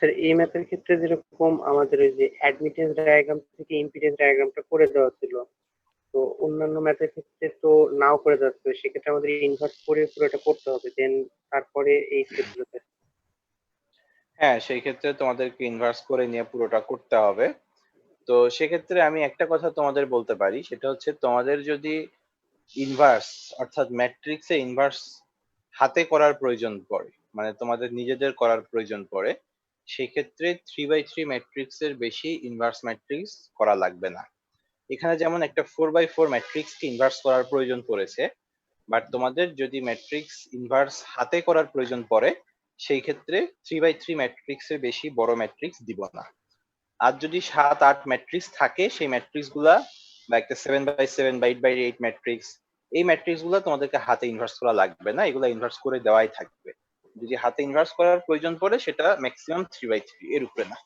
স্যার এই ম্যাথের ক্ষেত্রে যেরকম আমাদের ওই যে অ্যাডমিটেন্স ডায়াগ্রাম থেকে ইম্পিডেন্স ডায়াগ্রামটা করে দেওয়া ছিল, তো অন্যান্য ম্যাথের ক্ষেত্রে তো নাও করে দেওয়া ছিল, সেক্ষেত্রে আমাদের ইনভার্স করে পুরোটা করতে হবে, দেন তারপরে এই স্টেপগুলোতে। হ্যাঁ, সেই ক্ষেত্রে তোমাদেরকে ইনভার্স করে নিয়ে পুরোটা করতে হবে। তো সেক্ষেত্রে আমি একটা কথা তোমাদের বলতে পারি, সেটা হচ্ছে তোমাদের যদি ইনভার্স অর্থাৎ ম্যাট্রিক্সে ইনভার্স হাতে করার প্রয়োজন পড়ে, মানে তোমাদের নিজেদের করার প্রয়োজন পড়ে, সেক্ষেত্রে 3/3 ম্যাট্রিক্সের বেশি ইনভার্স ম্যাট্রিক্স করা লাগবে না। এখানে যেমন একটা 4/4 ম্যাট্রিক্সকে ইনভার্স করার প্রয়োজন পড়েছে, বাট তোমাদের যদি ম্যাট্রিক্স ইনভার্স হাতে করার প্রয়োজন পড়ে, সেই ক্ষেত্রে 3/3 ম্যাট্রিক্সের বেশি বড় ম্যাট্রিক্স দিব না। আর যদি 7-8 ম্যাট্রিক্স থাকে, সেই ম্যাট্রিক্স গুলা বা একটা 7/7 বা 8/8 ম্যাট্রিক্স, এই ম্যাট্রিক্স গুলা তোমাদেরকে হাতে ইনভার্স করা লাগবে না, এগুলা ইনভার্স করে দেওয়াই থাকবে। যদি হাতে ইনভার্স করার প্রয়োজন পড়ে, সেটা ম্যাক্সিমাম 3/3, এর উপরে না।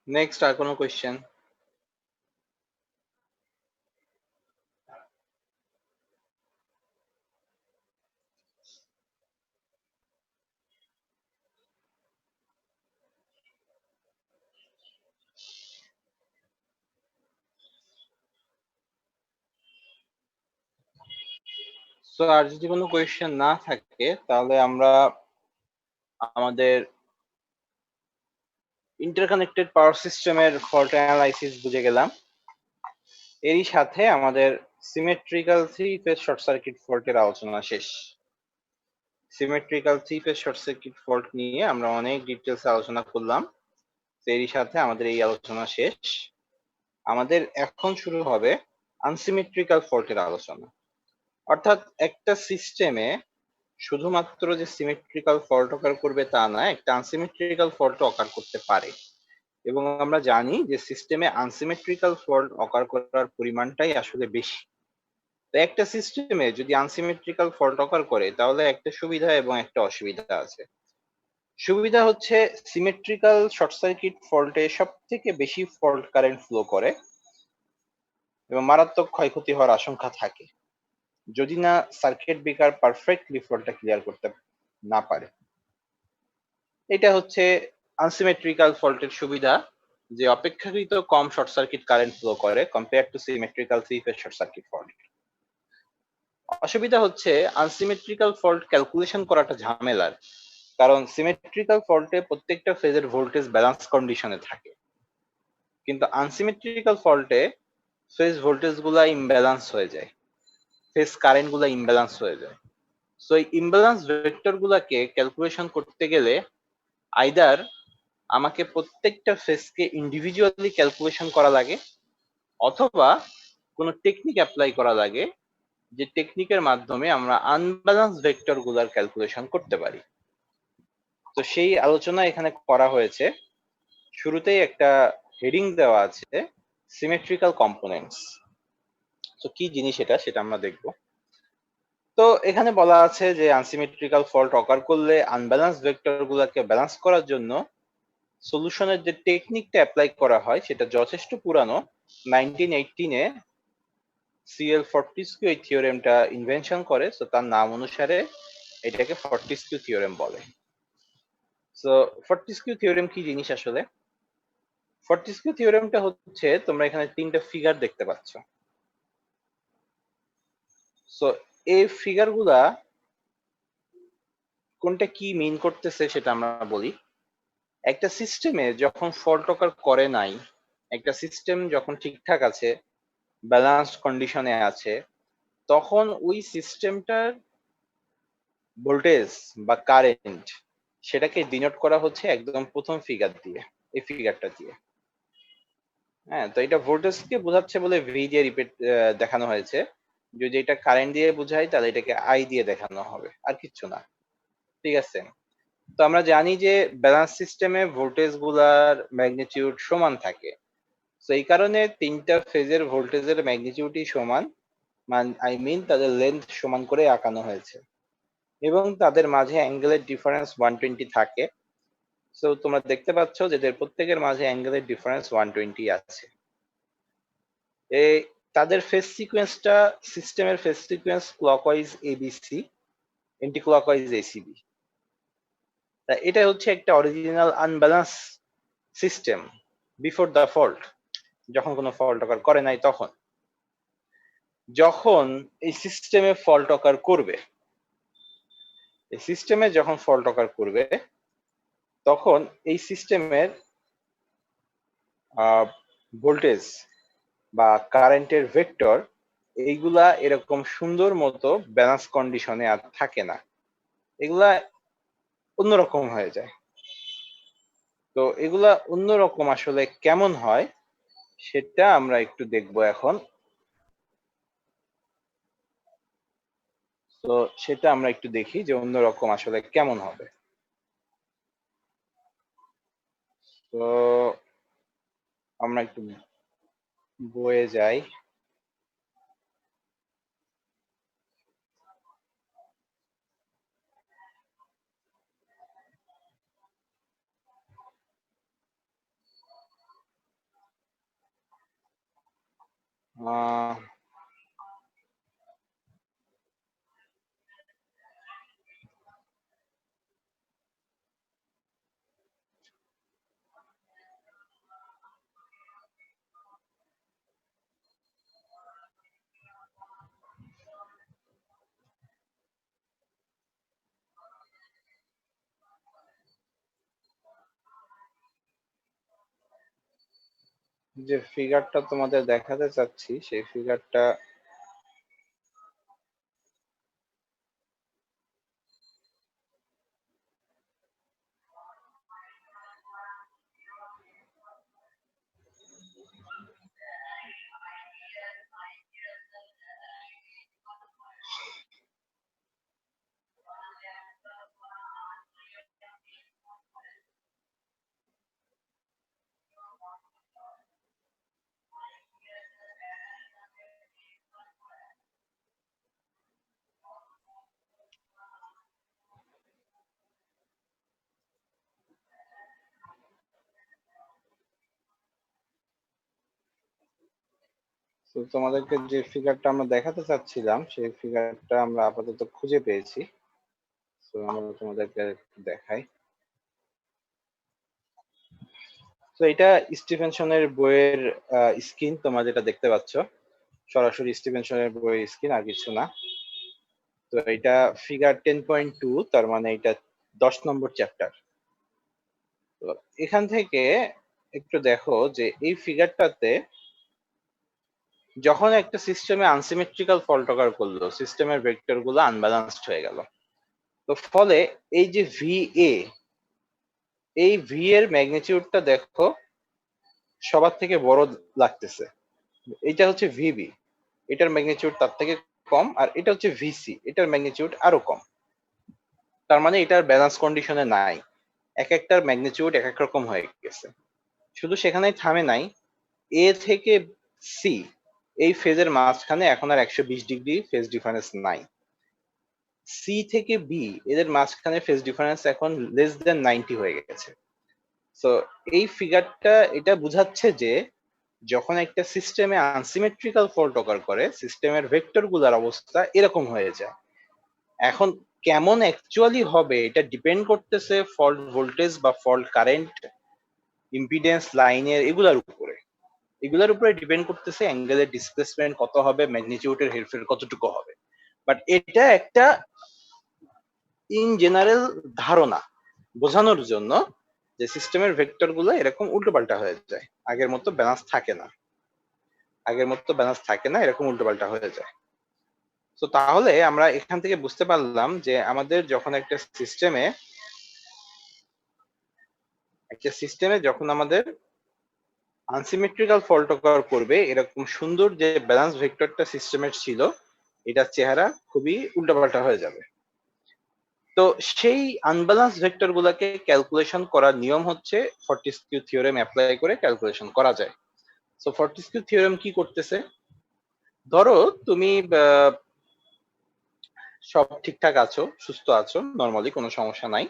নেক্সট আর কোনো কোয়েশ্চেন? সো আর যদি কোনো কোয়েশ্চেন না থাকে, তাহলে আমরা আমাদের ইন্টারকানেক্টেড পাওয়ার সিস্টেমের ফল্ট অ্যানালাইসিস বুঝে গেলাম। এরই সাথে আমাদের symmetrical three phase short circuit ফল্টের আলোচনা শেষ। Symmetrical three phase short circuit fault নিয়ে আমরা অনেক ডিটেলস আলোচনা করলাম। এরই সাথে আমাদের এই আলোচনা শেষ। আমাদের এখন শুরু হবে আনসিমেট্রিক্যাল ফল্টের আলোচনা। অর্থাৎ একটা সিস্টেমে শুধুমাত্র যে সিমেট্রিক্যাল ফল্ট অকার করবে তা না, একটা আনসিমেট্রিক্যাল ফল্ট অকার করতে পারে। এবং আমরা জানি যে সিস্টেমে আনসিমেট্রিক্যাল ফল্ট অকার করার পরিমাণটাই আসলে বেশি। তো একটা সিস্টেমে যদি আনসিমেট্রিক্যাল ফল্ট অকার করে, তাহলে একটা সুবিধা এবং একটা অসুবিধা আছে। সুবিধা হচ্ছে সিমেট্রিক্যাল শর্ট সার্কিট ফল্টে সব থেকে বেশি ফল্ট কারেন্ট ফ্লো করে এবং মারাত্মক ক্ষয়ক্ষতি হওয়ার আশঙ্কা থাকে, যদি না সার্কিট ব্রেকার পারফেক্টলি ফল্টটা ক্লিয়ার করতে না পারে। এটা হচ্ছে আনসিমেট্রিক্যাল ফল্টের সুবিধা, যে অপেক্ষাকৃত কম শর্ট সার্কিট কারেন্ট ফ্লো করে compare to symmetrical three phase short circuit fault. অসুবিধা হচ্ছে আনসিমেট্রিক্যাল ফল্ট ক্যালকুলেশন করাটা ঝামেলার, কারণ সিমেট্রিক্যাল ফল্টে প্রত্যেকটা ফেজের ভোল্টেজ ব্যালেন্স কন্ডিশনে থাকে, কিন্তু আনসিমেট্রিক্যাল ফল্টে ফেজ ভোল্টেজ গুলা ইমব্যালেন্স হয়ে যায়, ফেজ কারেন্ট গুলা ইমব্যালেন্স হয়ে যায়। সো এই ইমব্যালেন্স ভেক্টর গুলাকে ক্যালকুলেশন করতে গেলে আইদার আমাকে প্রত্যেকটা ফেজকে ইন্ডিভিজুয়ালি ক্যালকুলেশন করা লাগে, অথবা কোনো টেকনিক অ্যাপ্লাই করা লাগে, যে টেকনিকের মাধ্যমে আমরা আনব্যালেন্স ভেক্টর গুলার ক্যালকুলেশন করতে পারি। তো সেই আলোচনা এখানে করা হয়েছে। শুরুতেই একটা হেডিং দেওয়া আছে, সিমেট্রিক্যাল কম্পোনেন্টস। তো কি জিনিস এটা, সেটা আমরা দেখব। তো এখানে বলা আছে যে আনসিমেট্রিক্যাল ফল্ট অকার করলে আনব্যালেন্স ভেক্টর গুলাকে ব্যালেন্স করার জন্য সলিউশনের যে টেকনিকটা অ্যাপ্লাই করা হয়, সেটা যথেষ্ট পুরানো। 1918-এ সিএল ফর্টিস্কিউ এই থিওরেমটা ইনভেনশন করে। তো তার নাম অনুসারে এটাকে ফর্টিস্কিউ থিওরেম বলে। সো ফর্টিস্কিউ থিওরেম কি জিনিস আসলে? ফর্টিস্কিউ থিওরেমটা হচ্ছে, তোমরা এখানে তিনটা ফিগার দেখতে পাচ্ছ। সো এই ফিগার গুলা কোনটা কি মিন করতেছে সেটা আমরা বলি। একটা সিস্টেমে যখন ফল্ট অকার করে নাই, একটা সিস্টেম যখন ঠিকঠাক আছে, ব্যালেন্স কন্ডিশনে আছে, তখন ওই সিস্টেমটার ভোল্টেজ বা কারেন্ট, সেটাকে ডিনোট করা হচ্ছে একদম প্রথম ফিগার দিয়ে, এই ফিগারটা দিয়ে। হ্যাঁ, তো এটা ভোল্টেজকে বোঝাচ্ছে বলে ভি দিয়ে রিপিট দেখানো হয়েছে। যদি এটা কারেন্ট দিয়ে বোঝাই, তাহলে এটাকে আই দিয়ে দেখানো হবে, আর কিচ্ছু না। ঠিক আছে? তো আমরা জানি যে ব্যালেন্স সিস্টেমে ভোল্টেজ গুলার ম্যাগনিটিউড সমান থাকে। তো এই কারণে তিনটা ফেজের ভোল্টেজের ম্যাগনিটিউডই সমান, আই মিন তাদের লেন্থ সমান করে আঁকানো হয়েছে, এবং তাদের মাঝে অ্যাঙ্গেলের ডিফারেন্স 120 থাকে। সো তোমরা দেখতে পাচ্ছ যে এদের প্রত্যেকের মাঝে অ্যাঙ্গেলের ডিফারেন্স 120 আছে। এই তাদের ফেজ সিকোয়েন্সটা, সিস্টেমের phase sequence clockwise ABC, anti clockwise ACB. তা এটা হচ্ছে একটা original unbalance system before the fault, যখন কোনো ফল্ট অকার করে নাই তখন। যখন এই সিস্টেমে ফল্ট অকার করবে, এই সিস্টেমে যখন ফল্ট অকার করবে, তখন এই সিস্টেমের ভোল্টেজ বা কারেন্টের ভেক্টর এইগুলা এরকম সুন্দর মতো ব্যালেন্স কন্ডিশনে আর থাকে না, এগুলা অন্যরকম হয়ে যায়। তো এগুলা অন্যরকম আসলে কেমন হয় সেটা আমরা একটু দেখবো এখন। তো সেটা আমরা একটু দেখি যে অন্যরকম আসলে কেমন হবে। তো আমরা একটু বয়ে যাই। আহ যে ফিগারটা তোমাদের দেখাতে চাচ্ছি সেই ফিগারটা তো তোমাদেরকে যে ফিগারটা আমরা দেখাতে চাচ্ছিলাম সেই ফিগারটা আমরা আপাতত খুঁজে পেয়েছি। তো আমরা তোমাদেরকে দেখাই। তো এটা স্টিফেনসনের বইয়ের স্ক্রিন, তোমরা যেটা দেখতে পাচ্ছ সরাসরি স্টিফেনসনের বইয়ের স্ক্রিন, আর কিছু না। তো এটা ফিগার 10.2, তার মানে এটা 10 নম্বর চ্যাপ্টার। তো এখান থেকে একটু দেখো যে এই ফিগারটাতে যখন একটা সিস্টেমে আনসিমেট্রিক্যাল ফল্ট অকার করলো, সিস্টেমের ভেক্টর গুলো আনব্যালেন্সড হয়ে গেল। তো ফলে এই যে ভি এ, এই ভি এর ম্যাগনিটিউডটা দেখো সবার থেকে বড় লাগতেছে। এটা হচ্ছে ভিবি, এটার ম্যাগনিটিউড তার থেকে কম, আর এটা হচ্ছে ভিসি, এটার ম্যাগনিটিউড আরো কম। তার মানে এটার ব্যালেন্স কন্ডিশনে নাই, এক একটার ম্যাগনিটিউড এক এক রকম হয়ে গেছে। শুধু সেখানেই থামে নাই, এ থেকে সি এই ফেজের মাঝখানে এখন আর 120 ডিগ্রি ফেজ ডিফারেন্স নাই। সি থেকে বি এদের মাঝখানে ফেজ ডিফারেন্স এখন লেস দেন 90 হয়ে গেছে। তো এই ফিগারটা এটা বোঝাচ্ছে যে যখন একটা সিস্টেমে আনসিমেট্রিক্যাল ফল্ট অকার করে, সিস্টেমের ভেক্টর গুলার অবস্থা এরকম হয়ে যায়। এখন কেমন অ্যাকচুয়ালি হবে এটা ডিপেন্ড করতেছে ফল্ট ভোল্টেজ বা ফল্ট কারেন্ট, ইম্পিডেন্স লাইনের এগুলার উপরে ডিপেন্ড করতেছে অ্যাঙ্গেলের ডিসপ্লেসমেন্ট কত হবে, ম্যাগনিটিউডের হেরফের কতটুকু হবে। বাট এটা একটা ইন জেনারেল ধারণা বোঝানোর জন্য যে সিস্টেমের ভেক্টর গুলো এরকম উল্টোপাল্টা হয়ে যায়, আগের মতো ব্যালেন্স থাকে না, এরকম উল্টোপাল্টা হয়ে যায়। তো তাহলে আমরা এখান থেকে বুঝতে পারলাম যে আমাদের যখন একটা সিস্টেমে যখন আমাদের আনসিমেট্রিক্যাল ফল্ট অকার করবে, এরকম সুন্দর যে ব্যালেন্স ভেক্টরটা সিস্টেমের ছিল এটার চেহারা খুবই উল্টাপাল্টা হয়ে যাবে। তো সেই আনব্যালেন্স ভেক্টর গুলাকে ক্যালকুলেশন করার নিয়ম হচ্ছে ফর্টিস্কিউ থিওরেম অ্যাপ্লাই করে ক্যালকুলেশন করা যায়। সো ফর্টিস্কিউ থিওরেম কি করতেছে, ধরো তুমি সব ঠিকঠাক আছো, সুস্থ আছো, নর্মালি কোনো সমস্যা নাই।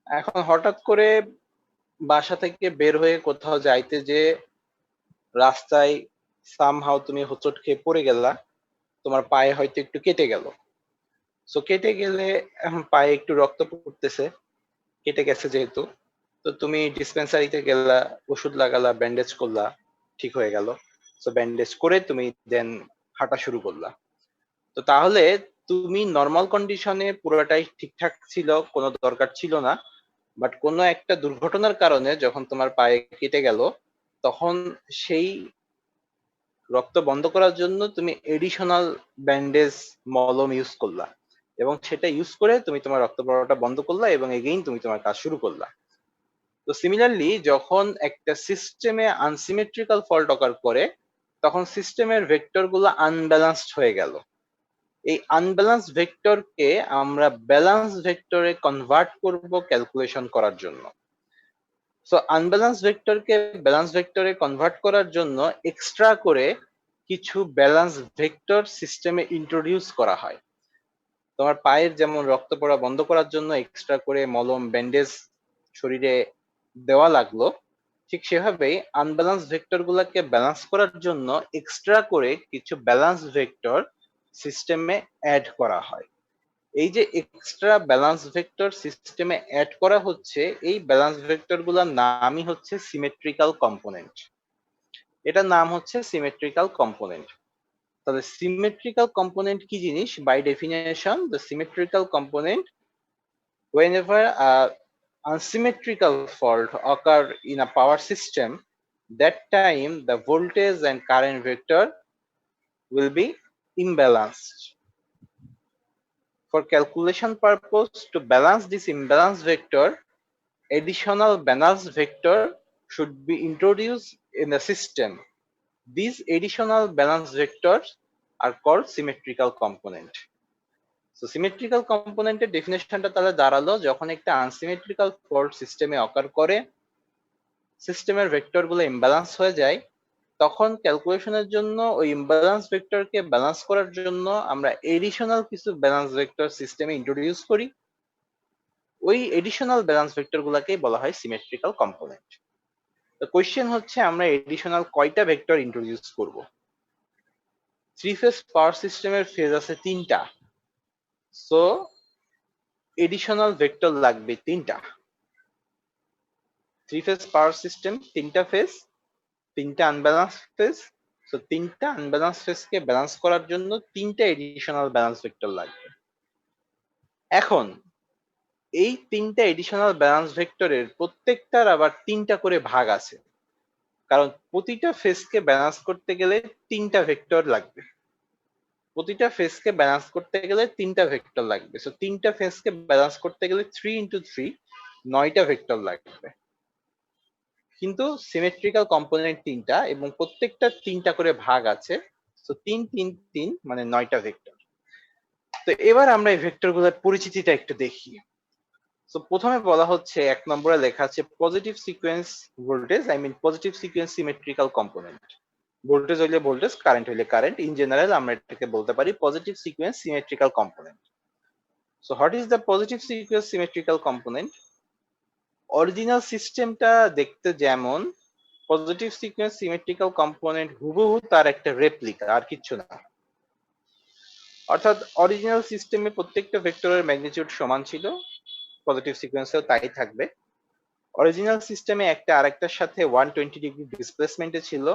এখন হঠাৎ করে বাসা থেকে বের হয়ে কোথাও যাইতে যে রাস্তায় সামহাও তুমি হোঁচট খেয়ে পড়ে গেলা, তোমার পায়ে হয়তো একটু কেটে গেল। সো কেটে গেলে এখন পায়ে একটু রক্ত পড়তেছে, কেটে গেছে যেহেতু, তো তুমি ডিসপেন্সারিতে গেলা, ওষুধ লাগালা, ব্যান্ডেজ করলা, ঠিক হয়ে গেল। সো ব্যান্ডেজ করে তুমি দেন হাঁটা শুরু করলা। তো তাহলে তুমি নর্মাল কন্ডিশনে পুরোটাই ঠিকঠাক ছিল, কোনো দরকার ছিল না, বাট কোনো একটা দুর্ঘটনার কারণে যখন তোমার পায়ে কেটে গেল, তখন সেই রক্ত বন্ধ করার জন্য তুমি এডিশনাল ব্যান্ডেজ, মলম ইউজ করলা, এবং সেটা ইউজ করে তুমি তোমার রক্ত পড়াটা বন্ধ করলা এবং এগেইন তুমি তোমার কাজ শুরু করলা। তো সিমিলারলি যখন একটা সিস্টেমে আনসিমেট্রিক্যাল ফল্ট অকার করে, তখন সিস্টেমের ভেক্টর গুলো আনব্যালেন্সড হয়ে গেল। এই আনব্যালেন্স ভেক্টরকে আমরা ব্যালেন্স ভেক্টরে কনভার্ট করব ক্যালকুলেশন করার জন্য। সো আনব্যালেন্স ভেক্টরকে ব্যালেন্স ভেক্টরে কনভার্ট করার জন্য এক্সট্রা করে কিছু ব্যালেন্স ভেক্টর সিস্টেমে ইন্ট্রোডিউস করা হয়। তোমার পায়ের যেমন রক্ত পড়া বন্ধ করার জন্য এক্সট্রা করে মলম, ব্যান্ডেজ শরীরে দেওয়া লাগলো, ঠিক সেভাবেই আনব্যালেন্স ভেক্টর গুলাকে ব্যালেন্স করার জন্য এক্সট্রা করে কিছু ব্যালেন্স ভেক্টর সিস্টেমে অ্যাড করা হয়। এই যে এক্সট্রা ব্যালেন্স ভেক্টর সিস্টেমে অ্যাড করা হচ্ছে, এই ব্যালেন্স ভেক্টর গুলার নামই হচ্ছে সিমেট্রিক্যাল কম্পোনেন্ট। এটার নাম হচ্ছে সিমেট্রিক্যাল কম্পোনেন্ট। তাহলে সিমেট্রিক্যাল কম্পোনেন্ট কি জিনিস? By definition, the symmetrical component whenever a unsymmetrical fault occur in a power system, that time the voltage and current vector will be imbalanced. For calculation purpose, to balance this imbalance vector, additional balance vector should be introduced in the system. These additional balance vectors are called symmetrical component. So symmetrical component এর ডেফিনেশনটা তাহলে দাঁড়ালো, যখন একটা unsymmetrical fault সিস্টেমে অকার করে, সিস্টেমের vector গুলো imbalance হয়ে যায়, তখন ক্যালকুলেশনের জন্য ওই ইমব্যালেন্স ভেক্টরকে ব্যালেন্স করার জন্য আমরা এডিশনাল কিছু ব্যালেন্স ভেক্টর সিস্টেমে ইন্ট্রোডিউস করি। ওই এডিশনাল ব্যালেন্স ভেক্টর গুলাকেই বলা হয় সিমেট্রিক্যাল কম্পোনেন্ট। তো কোয়েশ্চেন হচ্ছে আমরা এডিশনাল কয়টা ভেক্টর ইন্ট্রোডিউস করব? থ্রি ফেজ পাওয়ার সিস্টেমের ফেজ আছে তিনটা, সো এডিশনাল ভেক্টর লাগবে তিনটা। থ্রি ফেজ পাওয়ার সিস্টেম, তিনটা ফেজ, তিনটা আনব্যালেন্স ফেজ। সো তিনটা আনব্যালেন্স ফেজকে ব্যালেন্স করার জন্য তিনটা এডিশনাল ব্যালেন্স ভেক্টর লাগবে। এখন এই তিনটা এডিশনাল ব্যালেন্স ভেক্টরের প্রত্যেকটার আবার তিনটা করে ভাগ আছে, কারণ প্রতিটা ফেজকে ব্যালেন্স করতে গেলে তিনটা ভেক্টর লাগবে। প্রতিটা ফেজকে ব্যালেন্স করতে গেলে তিনটা ভেক্টর লাগবে। সো তিনটা ফেজকে ব্যালেন্স করতে গেলে 3 ইন্টু 3, 9টা ভেক্টর লাগবে। কিন্তু সিমেট্রিক্যাল কম্পোনেন্ট তিনটা এবং প্রত্যেকটা তিনটা করে ভাগ আছে, তো 3 3 3 মানে 9টা ভেক্টর। তো এবার আমরা এই ভেক্টর গুলোর পরিচিতিটা একটু দেখি। তো প্রথমে বলা হচ্ছে, এক নম্বরে লেখা আছে positive sequence voltage, I mean positive sequence symmetrical component. Voltage হইলে ভোল্টেজ, কারেন্ট হইলে কারেন্ট, ইন জেনারেল আমরা এটাকে বলতে পারি positive sequence symmetrical component. So what is the positive sequence symmetrical component? Original সিস্টেমটা দেখতে যেমন, পজিটিভ সিকোয়েন্স সিমেট্রিক্যাল কম্পোনেন্ট হুবহু তার একটা রেপ্লিকা, আর কিচ্ছু না। অর্থাৎ অরিজিনাল সিস্টেমে প্রত্যেকটা ভেক্টরের ম্যাগনিটিউড সমান ছিল, পজিটিভ সিকোয়েন্সেও তাই থাকবে। অরিজিনাল সিস্টেমে একটা আরেকটার সাথে 120 ডিগ্রি ডিসপ্লেসমেন্টে ছিল,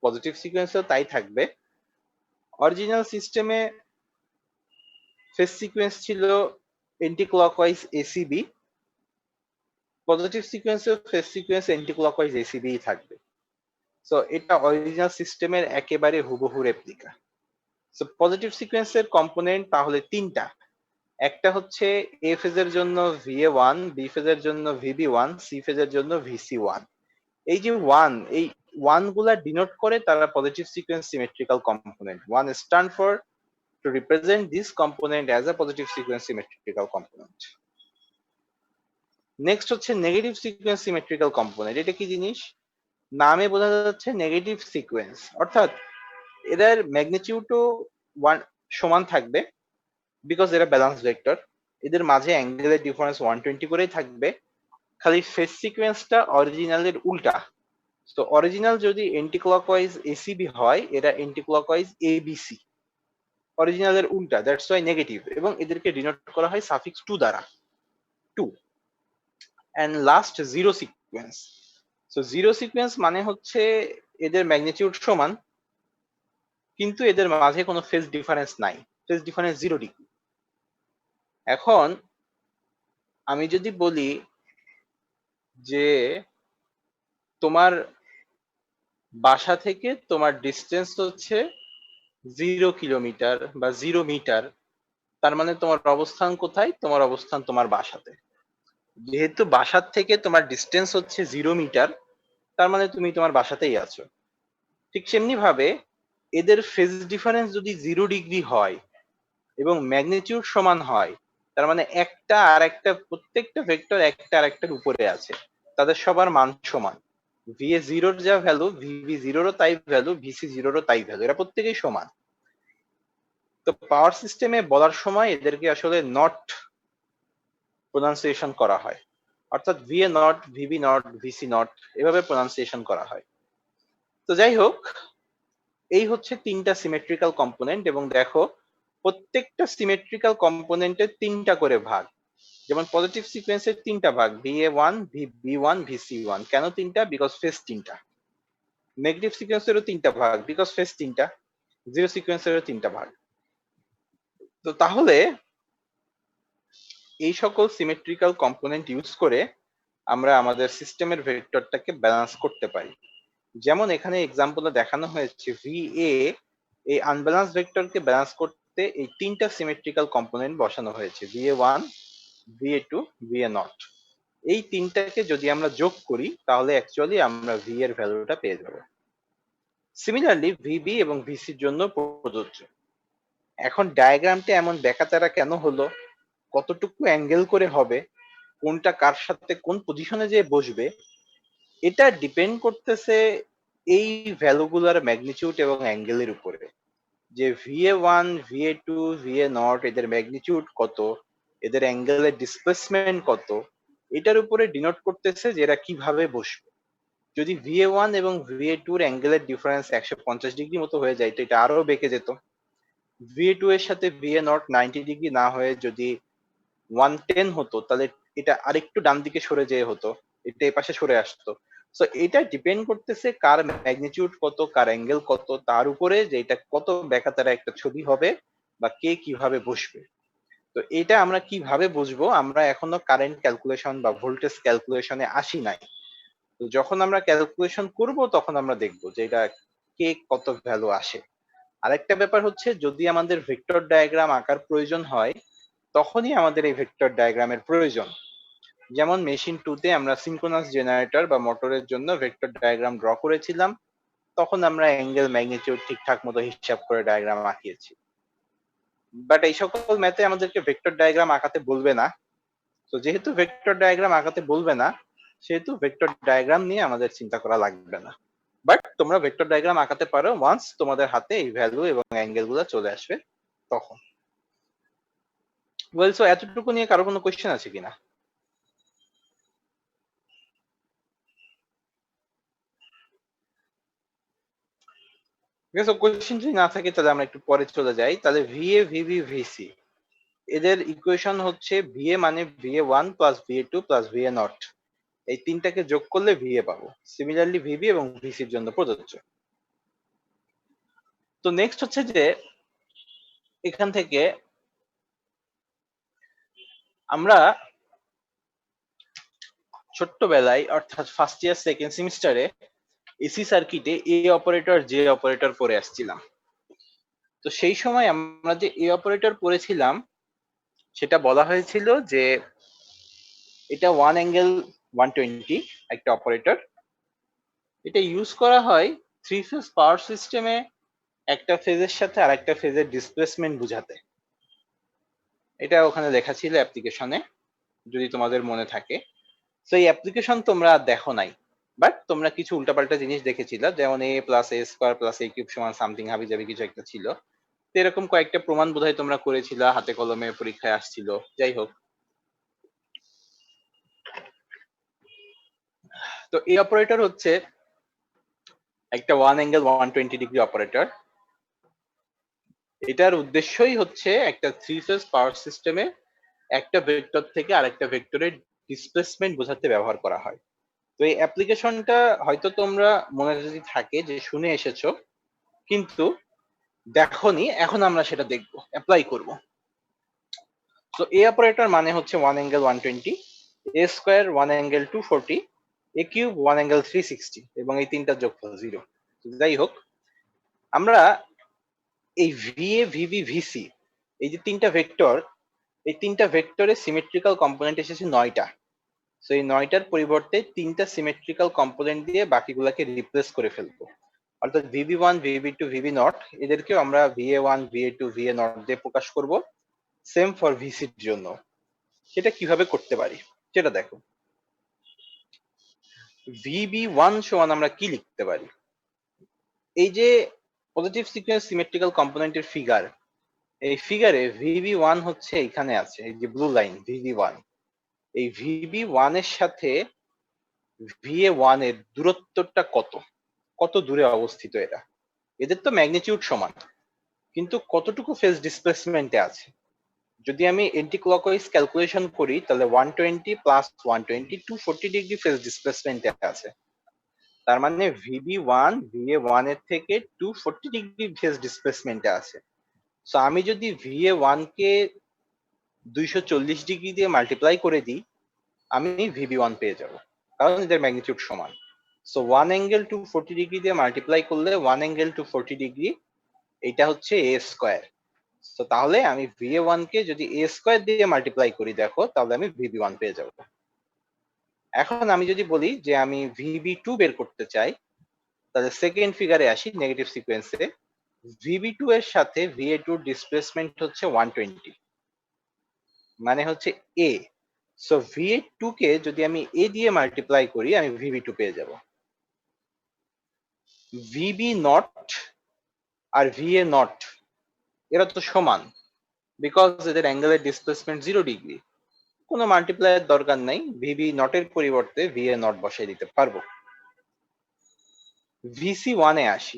পজিটিভ সিকোয়েন্সেও তাই থাকবে। অরিজিনাল সিস্টেমে ফেজ সিকোয়েন্স ছিল এন্টি ক্লকওয়াইজ এসিবি, পজিটিভ সিকোয়েন্সেও phase sequence anti clockwise ACB থাকবে। সো এটা অরিজিনাল সিস্টেমের একেবারে হুবহু রেপ্লিকা। সো পজিটিভ সিকোয়েন্সের কম্পোনেন্ট তাহলে তিনটা, একটা হচ্ছে এ ফেজের জন্য VA1, বি ফেজের জন্য VB1, সি ফেজের জন্য VC1। এই যে এই ওয়ান গুলা ডিনোট করে তারা positive sequence symmetrical component. One stand for two represent this component as a positive sequence symmetrical component. Next হচ্ছে নেগেটিভ সিকোয়েন্স সিমেট্রিক্যাল কম্পোনেন্ট। এটা কি জিনিস? নামে বোঝা যাচ্ছে নেগেটিভ সিকোয়েন্স, অর্থাৎ এদের ম্যাগনিটিউডও সমান থাকবে, বিকজ এরা ব্যালেন্স ভেক্টর। এদের মাঝে অ্যাঙ্গেলের ডিফারেন্স 120 করেই থাকবে, খালি ফেজ সিকোয়েন্সটা অরিজিনালের উল্টা। তো অরিজিনাল যদি এন্টি ক্লকওয়াইজ এসিবি হয়, এরা এন্টি ক্লকওয়াইজ এবিসি, অরিজিনালের উল্টা, দ্যাটস ওয়াই নেগেটিভ, এবং এদেরকে ডিনোট করা হয় সাফিক্স 2 দ্বারা, 2। And last zero sequence. So zero sequence মানে হচ্ছে এদের ম্যাগনিটিউড সমান, কিন্তু এদের মাঝে কোনো ফেজ ডিফারেন্স নাই, ফেজ ডিফারেন্স 0 ডিগ্রি। এখন আমি যদি বলি যে তোমার বাসা থেকে তোমার ডিস্টেন্স হচ্ছে 0 কিলোমিটার বা 0 মিটার, তার মানে তোমার অবস্থান কোথায়? তোমার অবস্থান তোমার বাসাতে। যেহেতু বাসার থেকে তোমার ডিস্টেন্স হচ্ছে 0 মিটার, তার মানে তুমি তোমার বাসাতেই আছো। ঠিক সেমনি ভাবে এদের ফেজ ডিফারেন্স যদি 0 ডিগ্রি হয় এবং ম্যাগনিটিউড সমান হয়, তার মানে একটা আর একটা, প্রত্যেকটা ভেক্টর একটা আর একটার উপরে আছে, তাদের সবার মান সমান। ভিএ জিরোর যা ভ্যালু, ভিবি জিরোরও তাই ভ্যালু, ভিসি জিরোরও তাই ভ্যালু, এরা প্রত্যেকেই সমান। তো পাওয়ার সিস্টেমে বলার সময় এদেরকে আসলে নট প্রোনাউন্সিয়েশন করা হয়, অর্থাৎ VA naught, VB naught, VC naught, এভাবে প্রোনাউন্সিয়েশন করা হয়। তো যাই হোক, এই হচ্ছে 3টা সিমেট্রিক্যাল কম্পোনেন্ট, এবং দেখো প্রত্যেকটা সিমেট্রিক্যাল কম্পোনেন্টের 3টা করে ভাগ। যেমন পজিটিভ সিকোয়েন্সের 3টা ভাগ, VA1, VB1, VC1। কেন 3টা? বিকজ ফেজ 3টা। নেগেটিভ সিকোয়েন্সেরও 3টা ভাগ, বিকজ ফেজ 3টা। জিরো সিকোয়েন্সেরও 3টা ভাগ। তো তাহলে এই সকল সিমেট্রিক্যাল কম্পোনেন্ট ইউজ করে আমরা আমাদের সিস্টেমের ভেক্টরটাকে ব্যালেন্স করতে পারি। যেমন এখানে এক্সাম্পলে দেখানো হয়েছে, VA এই আনব্যালেন্স ভেক্টরকে ব্যালেন্স করতে এই 3টা সিমেট্রিক্যাল কম্পোনেন্ট বসানো হয়েছে, VA1, VA2, VA0। এই 3টাকে যদি আমরা যোগ করি তাহলে অ্যাকচুয়ালি আমরা V এর ভ্যালুটা পেয়ে যাব। সিমিলারলি VB এবং VCর জন্য প্রযোজ্য। এখন ডায়াগ্রামটা এমন বেঁকাতেরা কেন হলো, কতটুকু অ্যাঙ্গেল করে হবে, কোনটা কার সাথে কোন পজিশনে যে বসবে, এটা ডিপেন্ড করতেছে এই ভ্যালুগুলোর ম্যাগনিটিউড এবং অ্যাঙ্গেলের উপরে। যে VA1, VA2, VA0 এদের ম্যাগনিটিউড কত, এদের অ্যাঙ্গেলের ডিসপ্লেসমেন্ট কত, এটার উপরে ডিনোট করতেছে যে এরা কিভাবে বসবে। যদি VA1 এবং VA2 এর অ্যাঙ্গেলের ডিফারেন্স 150 ডিগ্রি মতো হয়ে যায়, তো এটা আরো বেঁকে যেত। VA2 এর সাথে VA0 90 ডিগ্রি না হয়ে যদি 110 হতো, তাহলে এটা আরেকটু ডান দিকে সরে যেয়ে হতো, এটা এই পাশে সরে আসতো। সো এটা ডিপেন্ড করতেছে কার ম্যাগনিটিউড কত, কার অ্যাঙ্গেল কত, তার উপরে যে এটা কত বেঁকাতারা একটা ছবি হবে বা কে কিভাবে বসবে। তো এটা আমরা কিভাবে বুঝবো? আমরা এখনো কারেন্ট ক্যালকুলেশন বা ভোল্টেজ ক্যালকুলেশনে আসি নাই। তো যখন আমরা ক্যালকুলেশন করব তখন আমরা দেখবো যে এটা কে কত ভ্যালু আসে। আরেকটা ব্যাপার হচ্ছে, যদি আমাদের ভেক্টর ডায়াগ্রাম আঁকার প্রয়োজন হয়, তখনই আমাদের এই ভেক্টর ডায়াগ্রামের প্রয়োজন। যেমন মেশিন 2 তে আমরা সিনক্রোনাস জেনারেটর বা মোটরের জন্য ভেক্টর ডায়াগ্রাম ড্র করেছিলাম, তখন আমরা অ্যাঙ্গেল ম্যাগনিটিউড ঠিকঠাক মতো হিসাব করে ডায়াগ্রাম আঁকিয়েছি। বাট এই সকল ম্যাথে আমাদেরকে ভেক্টর ডায়াগ্রাম আঁকাতে বলবে না। তো যেহেতু ভেক্টর ডায়াগ্রাম আঁকাতে বলবে না, সেহেতু ভেক্টর ডায়াগ্রাম নিয়ে আমাদের চিন্তা করা লাগবে না। বাট তোমরা ভেক্টর ডায়াগ্রাম আঁকাতে পারো ওয়ান্স তোমাদের হাতে এই ভ্যালু এবং অ্যাঙ্গেল গুলো চলে আসবে তখন। ওয়েল, সো এতটুকু নিয়ে কারো কোনো কোয়েশ্চেন আছে কিনা? ঠিক আছে, কোয়েশ্চেন যদি না থাকে তাহলে আমরা একটু পরে চলে যাই। তাহলে VA, VB, VC এদের ইকুয়েশন হচ্ছে VA মানে VA1 plus VA2 plus VA0। এই 3টাকে যোগ করলে VA পাবো। সিমিলারলি VB এবং VCর জন্য প্রযোজ্য। তো নেক্সট হচ্ছে যে এখান থেকে আমরা ছোট্টবেলায়, অর্থাৎ ফার্স্ট ইয়ার সেকেন্ড সেমিস্টারে এসি সার্কিটে এ অপারেটর জে অপারেটর পড়ে আসছিলাম। তো সেই সময় আমরা যে এ অপারেটর পড়েছিলাম, সেটা বলা হয়েছিল যে এটা 1 অ্যাঙ্গেল 120 একটা অপারেটর। এটা ইউজ করা হয় 3 ফেজ পাওয়ার সিস্টেমে একটা ফেজের সাথে আরেকটা ফেজের ডিসপ্লেসমেন্ট বুঝাতে। এটা ওখানে লেখা ছিল অ্যাপ্লিকেশনে, যদি তোমাদের মনে থাকে। তো এই অ্যাপ্লিকেশন তোমরা দেখো নাই, বাট তোমরা কিছু উল্টাপাল্টা জিনিস দেখেছিলা, যেমন a plus a square plus a cube সমান সামথিং হাবিজাবি কিছু একটা ছিল। তো এরকম কয়েকটা প্রমাণ বোধহয় তোমরা করেছিলা, হাতে কলমে পরীক্ষায় আসছিল। যাই হোক, তো এই অপারেটর হচ্ছে একটা 1 অ্যাঙ্গেল 120 ডিগ্রি অপারেটর। এটার উদ্দেশ্যই হচ্ছে একটা 3 ফেজ পাওয়ার সিস্টেমে একটা ভেক্টর থেকে আরেকটা ভেক্টরের ডিসপ্লেসমেন্ট বোঝাতে ব্যবহার করা হয়। তো এই অ্যাপ্লিকেশনটা হয়তো তোমরা মনে যদি থাকে যে শুনে এসেছো, কিন্তু দেখোনি, এখন আমরা সেটা দেখবো, অ্যাপ্লাই করব। তো এ অপারেটর মানে হচ্ছে 1 অ্যাঙ্গেল 120, এ স্কোয়ার 1 অ্যাঙ্গেল 240, এ কিউব 1 অ্যাঙ্গেল 360 এবং এই তিনটার যোগফল 0। যাই হোক, আমরা এই ভিএ ভিবি ভিসি এই যে তিনটা ভেক্টর, এই তিনটা ভেক্টরের সিমেট্রিক্যাল কম্পোনেন্ট এসেছে 9টা। তো এই 9টার পরিবর্তে 3টা সিমেট্রিক্যাল কম্পোনেন্ট দিয়ে বাকিগুলাকে রিপ্লেস করে ফেলবো। অর্থাৎ VB1 VB2 VB0 এদেরকেও আমরা VA1 VA2 VA0 দিয়ে প্রকাশ করব। সেম ফর ভিসির জন্য। সেটা কিভাবে করতে পারি সেটা দেখো। VB1 সমান আমরা কি লিখতে পারি? এই যে পজিটিভ সিকোয়েন্স সিমেট্রিক্যাল কম্পোনেন্টের ফিগার, এই ফিগারে VB1 হচ্ছে এখানে আছে, এই যে ব্লু লাইন VB1। এই VB1 এর সাথে VA1 এর দূরত্বটা কত, কত দূরে অবস্থিত এরা? এদের তো ম্যাগনিটিউড সমান, কিন্তু কতটুকু ফেজ ডিসপ্লেসমেন্টে আছে? যদি আমি এন্টি ক্লকওয়াইজ ক্যালকুলেশন করি তাহলে 120 প্লাস 120 240 ডিগ্রি ফেজ ডিসপ্লেসমেন্টে আছে। তার মানে VB1 VA1 এর থেকে 240 ডিগ্রি ফেজ ডিসপ্লেসমেন্টে আছে। সো আমি যদি VA1 কে 240 ডিগ্রি দিয়ে মাল্টিপ্লাই করে দিই, আমি VB1 পেয়ে যাব, কারণ এদের ম্যাগনিটিউড সমান। সো 1 অ্যাঙ্গেল 240 ডিগ্রি দিয়ে মাল্টিপ্লাই করলে 1 অ্যাঙ্গেল 240 ডিগ্রি, এটা হচ্ছে এ স্কোয়ার। তো তাহলে আমি VA1 কে যদি এ স্কোয়ার দিয়ে মাল্টিপ্লাই করি দেখো, তাহলে আমি VB1 পেয়ে যাব। এখন আমি যদি বলি যে আমি VB2 বের করতে চাই, তাহলে সেকেন্ড ফিগারে আসি, নেগেটিভ সিকোয়েন্সে। VB2 এর সাথে VA2 ডিসপ্লেসমেন্ট হচ্ছে 120, মানে হচ্ছে এ। সো VA2 কে যদি আমি এ দিয়ে মাল্টিপ্লাই করি, আমি VB2 পেয়ে যাব। VB0 আর VA0 এরা তো সমান, বিকজ এদের অ্যাঙ্গেলের ডিসপ্লেসমেন্ট 0 ডিগ্রি। কোনো মাল্টিপ্লাইয়ের দরকার নাই, VB0 এর পরিবর্তে VA0 বসাই দিতে পারবো। VC1 এ আসি।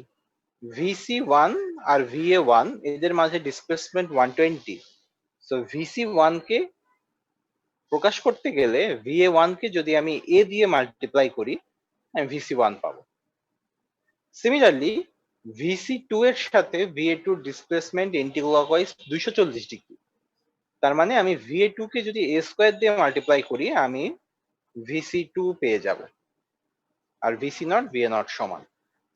VC1 আর VA1 এদের মাঝে ডিসপ্লেসমেন্ট 120। সো VC1 কে প্রকাশ করতে গেলে VA1 কে যদি আমি এ দিয়ে মাল্টিপ্লাই করি, আমি VC1 পাবো। সিমিলারলি VC2 এর সাথে VA2 ডিসপ্লেসমেন্ট এন্টিক্লকওয়াইজ 240 ডিগ্রি। তার মানে আমি VA2 কে যদি এ স্কোয়ার দিয়ে মাল্টিপ্লাই করি, আমি VC2 পেয়ে যাব। আর VC0 VA0 সমান।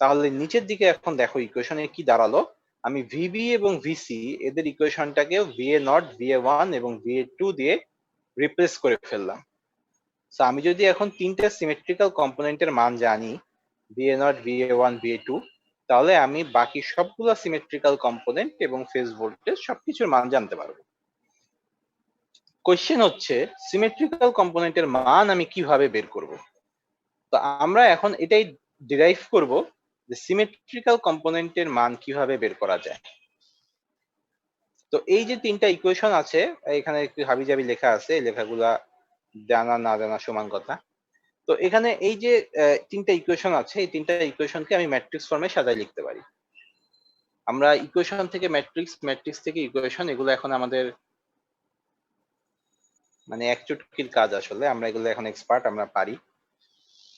তাহলে নিচের দিকে এখন দেখো ইকুয়েশনে কি দাঁড়ালো। আমি VB এবং VC এদের ইকুয়েশনটাকে VA0 VA1 এবং VA2 দিয়ে রিপ্লেস করে ফেললাম। তো আমি যদি এখন তিনটে সিমেট্রিক্যাল কম্পোনেন্টের মান জানি, VA0 VA1 VA2, তাহলে আমি বাকি সবগুলো সিমেট্রিক্যাল কম্পোনেন্ট এবং ফেজ ভোল্টেজ সবকিছুর মান জানতে পারবো। কোশ্চেন হচ্ছে সিমেট্রিক্যাল কম্পোনেন্টের মান আমি কিভাবে বের করব? তো আমরা এখন এটাই ডিরাইভ করব যে সিমেট্রিক্যাল কম্পোনেন্টের মান কিভাবে বের করা যায়। তো এই যে তিনটা ইকুয়েশন আছে, এখানে একটু হাবিজাবি লেখা আছে, এই লেখাগুলা জানা না জানা সমান কথা। তো এখানে এই যে তিনটা ইকুয়েশন আছে, এই তিনটা ইকুয়েশনকে আমি ম্যাট্রিক্স ফর্মে সাজায় লিখতে পারি। আমরা ইকুয়েশন থেকে ম্যাট্রিক্স, ম্যাট্রিক্স থেকে ইকুয়েশন, এগুলো এখন আমাদের মানে এক চুটকির কাজ। আসলে আমরা এগুলো এখন এক্সপার্ট, আমরা পারি।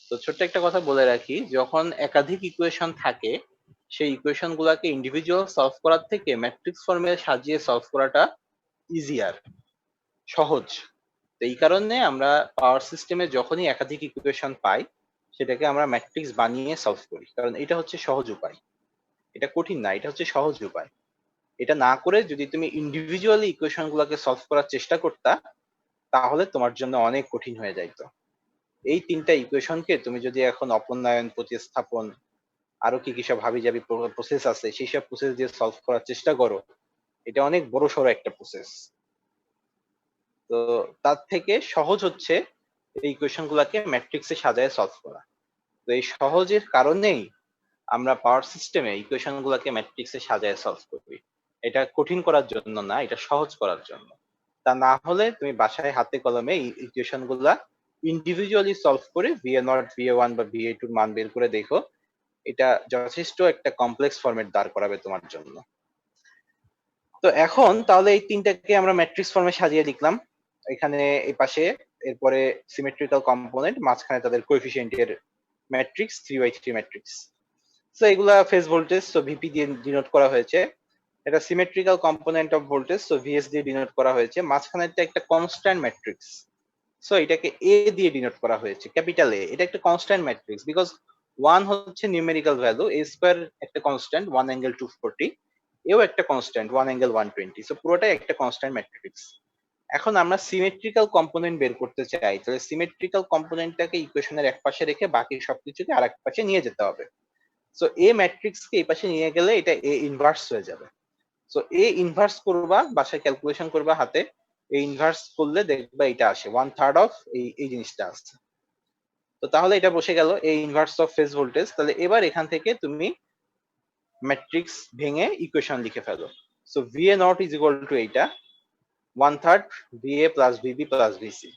তো ছোট্ট একটা কথা বলে রাখি, যখন একাধিক ইকুয়েশন থাকে, সেই ইকুয়েশন গুলাকে ইন্ডিভিজুয়াল সলভ করার থেকে ম্যাট্রিক্স ফর্মে সাজিয়ে সলভ করাটা ইজিয়ার, সহজ। তো এই কারণে আমরা পাওয়ার সিস্টেমে যখনই একাধিক ইকুয়েশন পাই, সেটাকে আমরা ম্যাট্রিক্স বানিয়ে সলভ করি, কারণ এটা হচ্ছে সহজ উপায়। এটা কঠিন না, এটা হচ্ছে সহজ উপায়। এটা না করে যদি তুমি ইন্ডিভিজুয়ালি ইকুয়েশন গুলাকে সলভ করার চেষ্টা করতা, তাহলে তোমার জন্য অনেক কঠিন হয়ে যাইতো। এই তিনটা ইকুয়েশনকে তুমি যদি এখন অপনয়ন, প্রতিস্থাপন, আরো কি কি সব হাবিজাবি প্রসেস আছে, সেই সব প্রসেস দিয়ে সলভ করার চেষ্টা করো, এটা অনেক বড় সড়ো একটা প্রসেস। তো তার থেকে সহজ হচ্ছে এই ইকুয়েশন গুলাকে ম্যাট্রিক্সে সাজায় সলভ করা। তো এই সহজের কারণেই আমরা পাওয়ার সিস্টেমে ইকুয়েশন গুলাকে ম্যাট্রিক্সে সাজায় সলভ করি। এটা কঠিন করার জন্য না, এটা সহজ করার জন্য। তা না হলে তুমি বাসায় হাতে কলমে এই ইকুয়েশন গুলা ইন্ডিভিজুয়ালি সলভ করে VA0 VA1 বা VA2 মান বের করে দেখো, এটা যথেষ্ট একটা কমপ্লেক্স ফরম্যাট দাঁড় করাবে তোমার জন্য। তো এখন তাহলে এই তিনটাকে আমরা ম্যাট্রিক্স ফর্মে সাজিয়ে লিখলাম, এখানে এই পাশে, এরপরে সিমেট্রিক্যাল কম্পোনেন্ট, মাঝখানে তাদের কোএফিসিয়েন্টের ম্যাট্রিক্স 3x3 ম্যাট্রিক্স। তো এগুলা ফেজ ভোল্টেজ, তো ভিপি দিয়ে ডিনোট করা হয়েছে। এটা সিমেট্রিক্যাল কম্পোনেন্ট অফ ভোল্টেজ, তো ভিএস দিয়ে ডিনোট করা হয়েছে। মাঝখানেরটা একটা কনস্ট্যান্ট ম্যাট্রিক্স, সো এটাকে এ দিয়ে ডিনোট করা হয়েছে, ক্যাপিটাল এ। এটা একটা কনস্ট্যান্ট ম্যাট্রিক্স বিকজ 1 হচ্ছে নিউমেরিক্যাল ভ্যালু, এ স্কয়ার একটা কনস্ট্যান্ট 1 অ্যাঙ্গেল 240, এও একটা কনস্ট্যান্ট 1 অ্যাঙ্গেল 120, সো পুরোটাই একটা কনস্ট্যান্ট ম্যাট্রিক্স। এখন আমরা সিমেট্রিক্যাল কম্পোনেন্ট বের করতে চাই, তাহলে সিমেট্রিক্যাল কম্পোনেন্টটাকে ইকুয়েশনের এক পাশে রেখে বাকি সবকিছুকে আরেক পাশে নিয়ে যেতে হবে। সো এ ম্যাট্রিক্সকে এই পাশে নিয়ে গেলে এটা এ ইনভার্স হয়ে যাবে। সো এ ইনভার্স করবা, বাসায় ক্যালকুলেশন করবা হাতে, এ ইনভার্স করলে দেখবা এটা আসে 1/3 অফ এই জিনিসটা আসছে। তো তাহলে এটা বসে গেল A inverse of phase voltage. তাহলে এবার এখান থেকে তুমি ম্যাট্রিক্স ভেঙে ইকুয়েশন লিখে ফেলো। So VA naught is equal to এইটা 1/3 VA plus VB plus VC.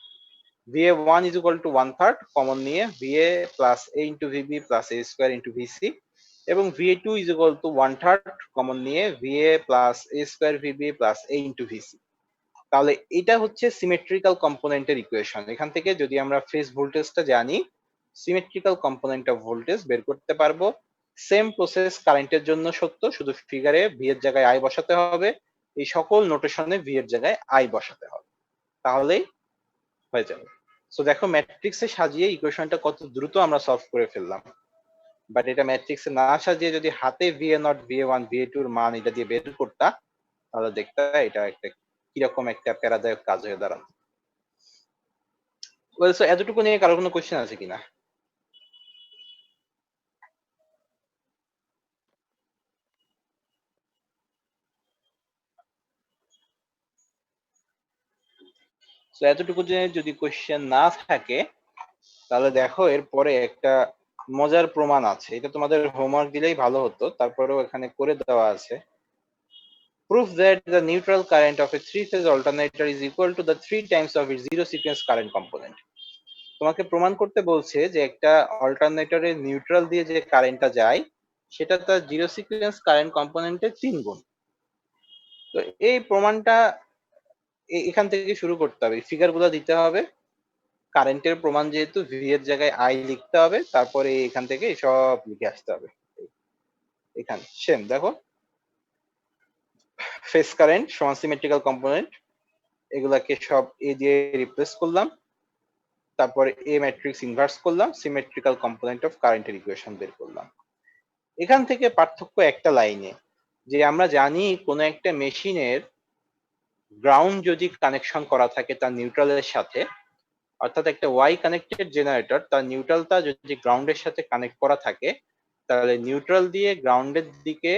VA1 is equal to 1/3 common নিয়ে VA plus A into VB plus A square into VC, এবং VA2 is equal to 1/3 common নিয়ে VA plus A square VB plus A into VC। তাহলে এটা হচ্ছে symmetrical কম্পোনেন্টের equation. এখান থেকে যদি আমরা ফেজ ভোল্টেজটা জানি, সিমেট্রিক্যাল কম্পোনেন্ট অফ ভোল্টেজ বের করতে পারবো। সেম প্রসেস কারেন্টের জন্য সত্য, শুধু ফিগারে ভি এর জায়গায় আই বসাতে হবে, এই সকল নোটেশনে ভি এর জায়গায় আই বসাতে হবে, তাহলেই হয়ে যাবে। সো দেখো ম্যাট্রিক্সে সাজিয়ে ইকুয়েশনটা কত দ্রুত আমরা সলভ করে ফেললাম। বাট এটা ম্যাট্রিক্সে না সাজিয়ে যদি হাতে ভিএ নট ভিএ1 ভিএ2 এর মান এটা দিয়ে বের করতা, তাহলে দেখতে এটা একটা কিরকম একটা প্যারাদায়ক কাজ হয়ে দাঁড়ানো। ওয়েল, সো এতটুকু নিয়ে কারো কোনো কোশ্চেন আছে কিনা? সো এতটুকু যদি কোশ্চেন না থাকে, তাহলে দেখো এরপরে একটা মজার প্রমাণ আছে, এটা তোমাদের হোমওয়ার্ক দিলেই ভালো হতো, তারপরেও এখানে করে দেওয়া আছে। Prove that the neutral current of a three-phase alternator is equal to the 3 times of its zero sequence current component. তোমাকে প্রমাণ করতে বলছে যে একটা অল্টারনেটরের নিউট্রাল দিয়ে যে কারেন্টটা যায় সেটা তার জিরো সিকোয়েন্স কারেন্ট কম্পোনেন্টের 3 গুণ। তো এই প্রমাণটা এখান থেকে শুরু করতে হবে, ফিগার গুলো দিতে হবে, কারেন্টের প্রমাণ যেহেতু ভি এর জায়গায় আই লিখতে হবে, তারপরে এখান থেকে সব লিখে আসতে হবে। এখানে সেম দেখো, ফেজ কারেন্ট সমান সিমেট্রিক্যাল কম্পোনেন্ট, এগুলাকে সব এ দিয়ে রিপ্লেস করলাম, তারপরে এ ম্যাট্রিক্স ইনভার্স করলাম, সিমেট্রিক্যাল কম্পোনেন্ট অফ কারেন্টের ইকুয়েশন বের করলাম। এখান থেকে পার্থক্য একটা লাইনে, যে আমরা জানি কোনো একটা মেশিনের গ্রাউন্ড যদি কানেকশন করা থাকে তার নিউট্রালের সাথে, অর্থাৎ একটা ওয়াই কানেক্টেড জেনারেটর তার নিউট্রালটা যদি গ্রাউন্ডের সাথে কানেক্ট করা থাকে, তাহলে নিউট্রাল দিয়ে গ্রাউন্ডের দিকে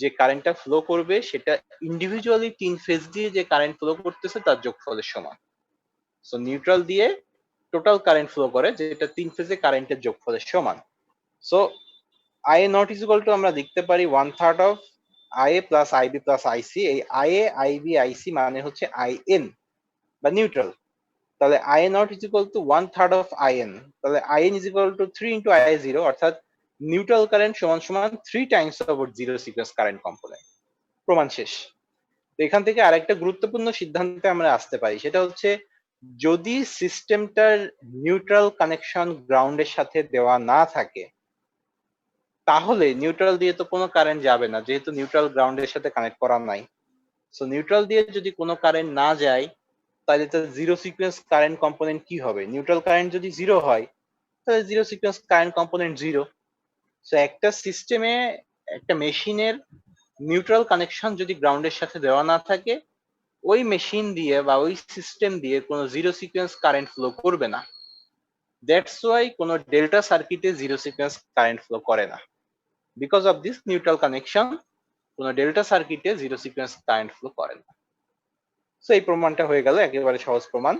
যে কারেন্টটা ফ্লো করবে সেটা ইন্ডিভিজুয়ালি 3 ফেজ দিয়ে যে কারেন্ট ফ্লো করতেছে তার যোগফলের সমান। সো নিউট্রাল দিয়ে টোটাল কারেন্ট ফ্লো করে যেটা 3 ফেজে কারেন্টের যোগফলের সমান। So I A naught is equal to আমরা লিখতে পারি 1/3 of I A plus IB plus IC. এই আই এ আইবি আইসি মানে হচ্ছে আই এন বা নিউট্রাল। তাহলে I A naught is equal to 1/3 of I N, তাহলে I N is equal to 3 into I zero, অর্থাৎ neutral current সমান সমান 3 Times of zero sequence current component. প্রমাণ শেষ। তো এখান থেকে আরেকটা গুরুত্বপূর্ণ সিদ্ধান্তে আমরা আসতে পারি, সেটা হচ্ছে যদি সিস্টেমটার নিউট্রাল কানেকশন গ্রাউন্ডের সাথে দেওয়া না থাকে, তাহলে নিউট্রাল দিয়ে তো কোনো কারেন্ট যাবে না, যেহেতু নিউট্রাল গ্রাউন্ডের সাথে কানেক্ট করা নাই। সো নিউট্রাল দিয়ে যদি কোনো কারেন্ট না যায়, তাহলে তো জিরো সিকোয়েন্স কারেন্ট কম্পোনেন্ট কি হবে? নিউট্রাল কারেন্ট যদি জিরো হয়, তাহলে zero sequence current component zero. So একটা সিস্টেমে, একটা মেশিনের নিউট্রাল কানেকশন যদি গ্রাউন্ডের সাথে দেওয়া না থাকে, ওই মেশিন দিয়ে বা ওই সিস্টেম দিয়ে কোনো জিরো সিকোয়েন্স কারেন্ট ফ্লো করবে না। দ্যাটস ওয়াই কোনো ডেল্টা সার্কিটে জিরো সিকোয়েন্স কারেন্ট ফ্লো করে না, because of this neutral connection কোনো ডেল্টা সার্কিটে জিরো সিকোয়েন্স কারেন্ট ফ্লো করে না। সো এই প্রমাণটা হয়ে গেল একেবারে সহজ প্রমাণ।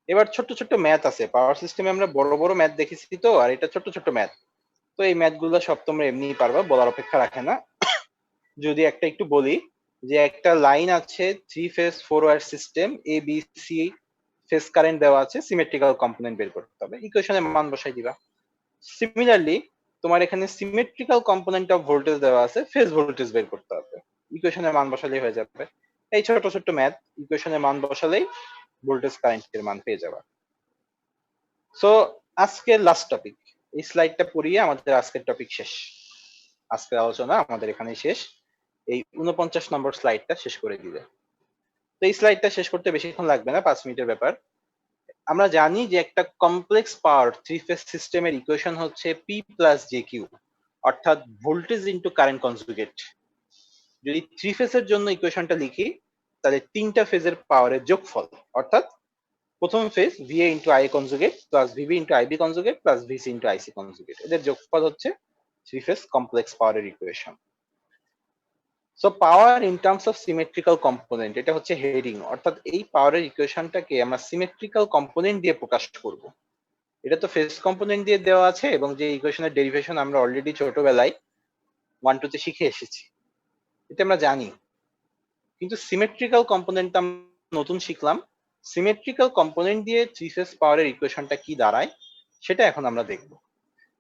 এবার ছোট্ট ছোট্ট ম্যাথ আছে, পাওয়ার সিস্টেমে আমরা বড় বড় ম্যাথ দেখেছি তো, আর এটা ছোট্ট ছোট্ট ম্যাথ। তো এই ম্যাথ গুলো সব তোমরা এমনিই পারবা, বলার অপেক্ষা রাখে না। যদি একটা একটু বলি, যে একটা লাইন আছে 3 phase 4 wire system, A B C phase current দেওয়া আছে, সিমেট্রিক্যাল কম্পোনেন্ট বের করতে হবে, ইকুয়েশনে মান বসাই দিবা। সিমিলারলি তোমার এখানে সিমেট্রিক্যাল কম্পোনেন্ট অফ ভোল্টেজ দেওয়া আছে, ফেজ ভোল্টেজ বের করতে হবে। ইকুয়েশনের মান বসালেই হয়ে যাবে। এই ছোট ছোট ম্যাথ, ইকুয়েশনের মান বসালেই ভোল্টেজ কারেন্টের মান পেয়ে যাবে। সো আজকের লাস্ট টপিক, এই স্লাইডটা পড়িয়ে আমাদের আজকের টপিক শেষ। আজকের আলোচনা আমাদের এখানে শেষ। এই 49 নম্বর স্লাইডটা শেষ করে দিলে। তো এই স্লাইডটা শেষ করতে বেশিক্ষণ লাগবে না, 5 মিনিটের ব্যাপার। আমরা জানি যে একটা কমপ্লেক্স পাওয়ার থ্রি ফেজ সিস্টেমের ইকুয়েশন হচ্ছে পি প্লাস জে কিউ, অর্থাৎ ভোল্টেজ ইন্টু কারেন্ট কনজুগেট। যদি থ্রি ফেজের জন্য ইকুয়েশনটা লিখি, তাহলে তিনটা ফেজের পাওয়ারের যোগফল, অর্থাৎ প্রথম phase VA into I conjugate plus VB into IB conjugate plus VC into IC conjugate, এদের যোগফল হচ্ছে থ্রি ফেজ কমপ্লেক্স পাওয়ারের equation. So power in terms of symmetrical component, এটা হচ্ছে হেডিং, অর্থাৎ এই পাওয়ারের ইকুয়েশনটাকে আমরা সিমেট্রিক্যাল কম্পোনেন্ট দিয়ে প্রকাশ করব। এটা তো ফেজ কম্পোনেন্ট দিয়ে দেওয়া আছে, এবং যে ইকুয়েশনের ডেরিভেশন আমরা অলরেডি ছোটবেলায় 1-2 তে শিখে এসেছি, এটা আমরা জানি। কিন্তু সিমেট্রিক্যাল কম্পোনেন্ট আমরা নতুন শিখলাম। সিমেট্রিক্যাল কম্পোনেন্ট দিয়ে থ্রি ফেজ পাওয়ারের ইকুয়েশনটা কি দাঁড়ায় সেটা এখন আমরা দেখব।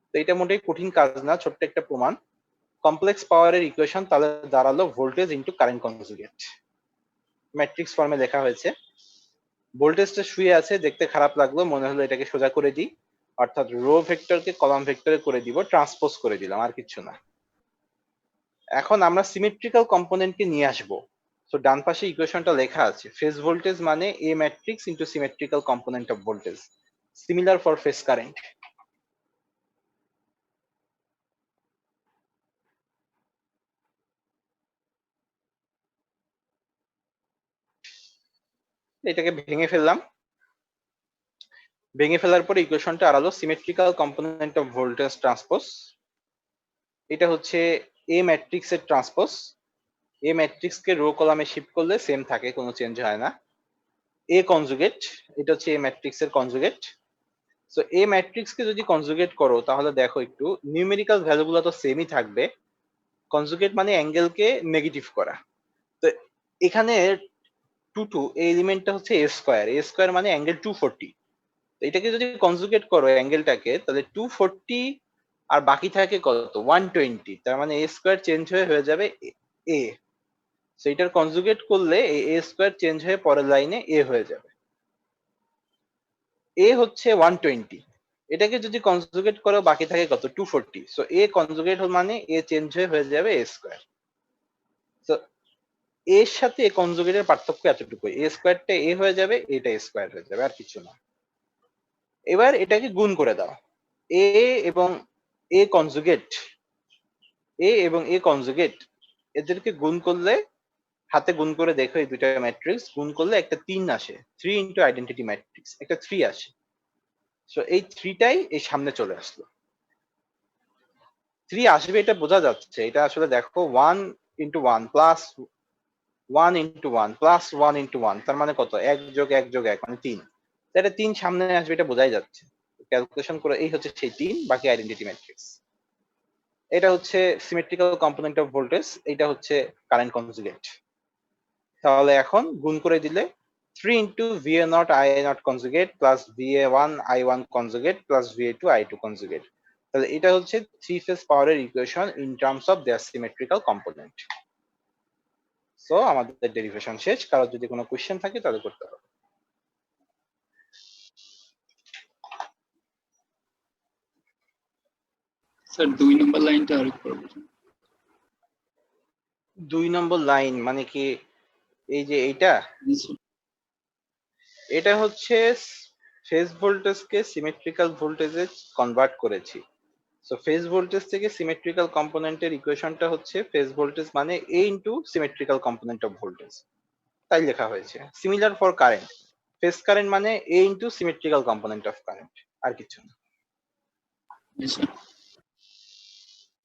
তো এটা মোটেই কঠিন কাজ না, ছোট্ট একটা প্রমাণ। কমপ্লেক্স পাওয়ারের ইকুয়েশন তাহলে দাঁড়ালো voltage into current conjugate. Matrix ফর্মে লেখা হয়েছে। ভোল্টেজটা শুয়ে আছে, দেখতে খারাপ লাগলো, মনে হলো এটাকে সোজা করে দিই, অর্থাৎ রো ভেক্টরকে কলাম ভেক্টরে করে দিব, ট্রান্সপোজ করে দিলাম, আর কিছু না। এখন আমরা সিমেট্রিক্যাল কম্পোনেন্টকে নিয়ে আসবো। সো ডান পাশে ইকুয়েশনটা লেখা আছে, ফেজ ভোল্টেজ মানে A matrix into symmetrical component of voltage, similar for phase current. এটাকে ভেঙে ফেললাম। ভেঙে ফেলার পরে ইকুয়েশনটা আর হলো symmetrical component of voltage transpose. এটা হচ্ছে এ ম্যাট্রিক্স এর ট্রান্সপোজ। এ ম্যাট্রিক্স কে রো কলামে শিফট করলে সেম থাকে, কোনো চেঞ্জ হয় না। এ কনজুগেট, এটা হচ্ছে এ ম্যাট্রিক্স এর কনজুগেট। সো এ ম্যাট্রিক্স কে যদি কনজুগেট করো, তাহলে দেখো একটু নিউমেরিক্যাল ভ্যালু গুলো তো সেমই থাকবে। কনজুগেট মানে অ্যাঙ্গেলকে নেগেটিভ করা। তো এখানে 2 এই এলিমেন্টটা হচ্ছে এ স্কোয়ার, এ স্কোয়ার মানে অ্যাঙ্গেল 240। তো এটাকে যদি কনজুগেট করো অ্যাঙ্গেলটাকে, তাহলে 240 আর বাকি থাকে কত, 120। তার মানে এ স্কোয়ার চেঞ্জ হয়ে যাবে এ। সেইটার কনজুগেট করলে এই এ স্কোয়ার চেঞ্জ হয়ে পরের লাইনে এ হয়ে যাবে। এ হচ্ছে 120, এটাকে যদি কনজুগেট করো বাকি থাকে কত, 240। সো এ কনজুগেট মানে এ চেঞ্জ হয়ে যাবে এ স্কোয়ার। তো এর সাথে এ কনজুগেটের পার্থক্য এতটুকু, এ স্কোয়ারটা এ হয়ে যাবে, এটা স্কোয়ার হয়ে যাবে, আর কিছু না। এবার এটাকে গুণ করে দাও, এ এবং এ কনজুগেট, এ এবং এ কনজুগেট এদেরকে গুণ করলে, হাতে গুণ করে দেখো, এই দুইটা ম্যাট্রিক্স গুণ করলে একটা 3 আসে, 3 ইন্টু আইডেন্টিটি ম্যাট্রিক্স, একটা 3 আসে। সো এই 3টাই এই সামনে চলে আসলো। 3 আসবে এটা বোঝা যাচ্ছে, এটা আসলে দেখো 1 into 1 plus 1 into 1 plus 1 into 1, তার মানে কত, 1 যোগ 1 যোগ 1 মানে 3। এটা 3 সামনে আসবে, এটা বোঝাই যাচ্ছে। ক্যালকুলেশন করে এই হচ্ছে সেই 3, বাকি আইডেন্টিটি ম্যাট্রিক্স। এটা হচ্ছে সিমেট্রিক্যাল কম্পোনেন্ট অফ ভোল্টেজ, এটা হচ্ছে কারেন্ট কনজুগেট। তাহলে এখন গুণ করে দিলে 3 into VA naught I naught conjugate plus VA one I one conjugate plus VA two I two conjugate. তাহলে এটা হচ্ছে থ্রি ফেজ পাওয়ারের equation in terms of their symmetrical component. So আমাদের ডেরিভেশন শেষ। কারো যদি কোনো কোয়েশ্চেন থাকে তাহলে করতে হবে। স্যার 2 নম্বর লাইনটা আরেকবার বলুন। 2 নম্বর লাইন মানে কি, এই যে এইটা, জি স্যার। এটা হচ্ছে ফেজ ভোল্টেজকে সিমেট্রিক্যাল ভোল্টেজে কনভার্ট করেছি। সো ফেজ ভোল্টেজ থেকে সিমেট্রিক্যাল কম্পোনেন্টের ইকুয়েশনটা হচ্ছে ফেজ ভোল্টেজ মানে A into symmetrical component of voltage, তাই লেখা হয়েছে। Similar for current, phase current মানে A into symmetrical component of current, আর কিছু না। জি স্যার।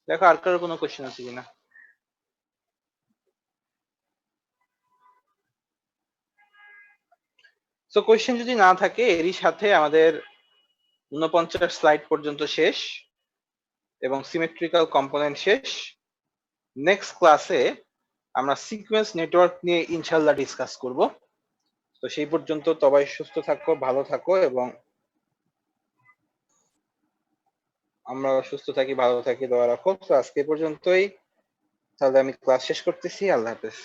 দেখো আর কারো কোনো কোয়েশ্চেন আছে কিনা। সো কোয়েশ্চেন যদি না থাকে, এরই সাথে আমাদের 49 স্লাইড পর্যন্ত শেষ এবং সিমেট্রিক্যাল কম্পোনেন্ট শেষ। নেক্সট ক্লাসে আমরা সিকোয়েন্স নেটওয়ার্ক নিয়ে ইনশাল্লাহ ডিসকাস করব। তো সেই পর্যন্ত সবাই সুস্থ থাকো, ভালো থাকো এবং আমরা সুস্থ থাকি, ভালো থাকি, দোয়া রাখো। তো আজকে এ পর্যন্তই। তাহলে আমি ক্লাস শেষ করতেছি। আল্লাহ হাফেজ।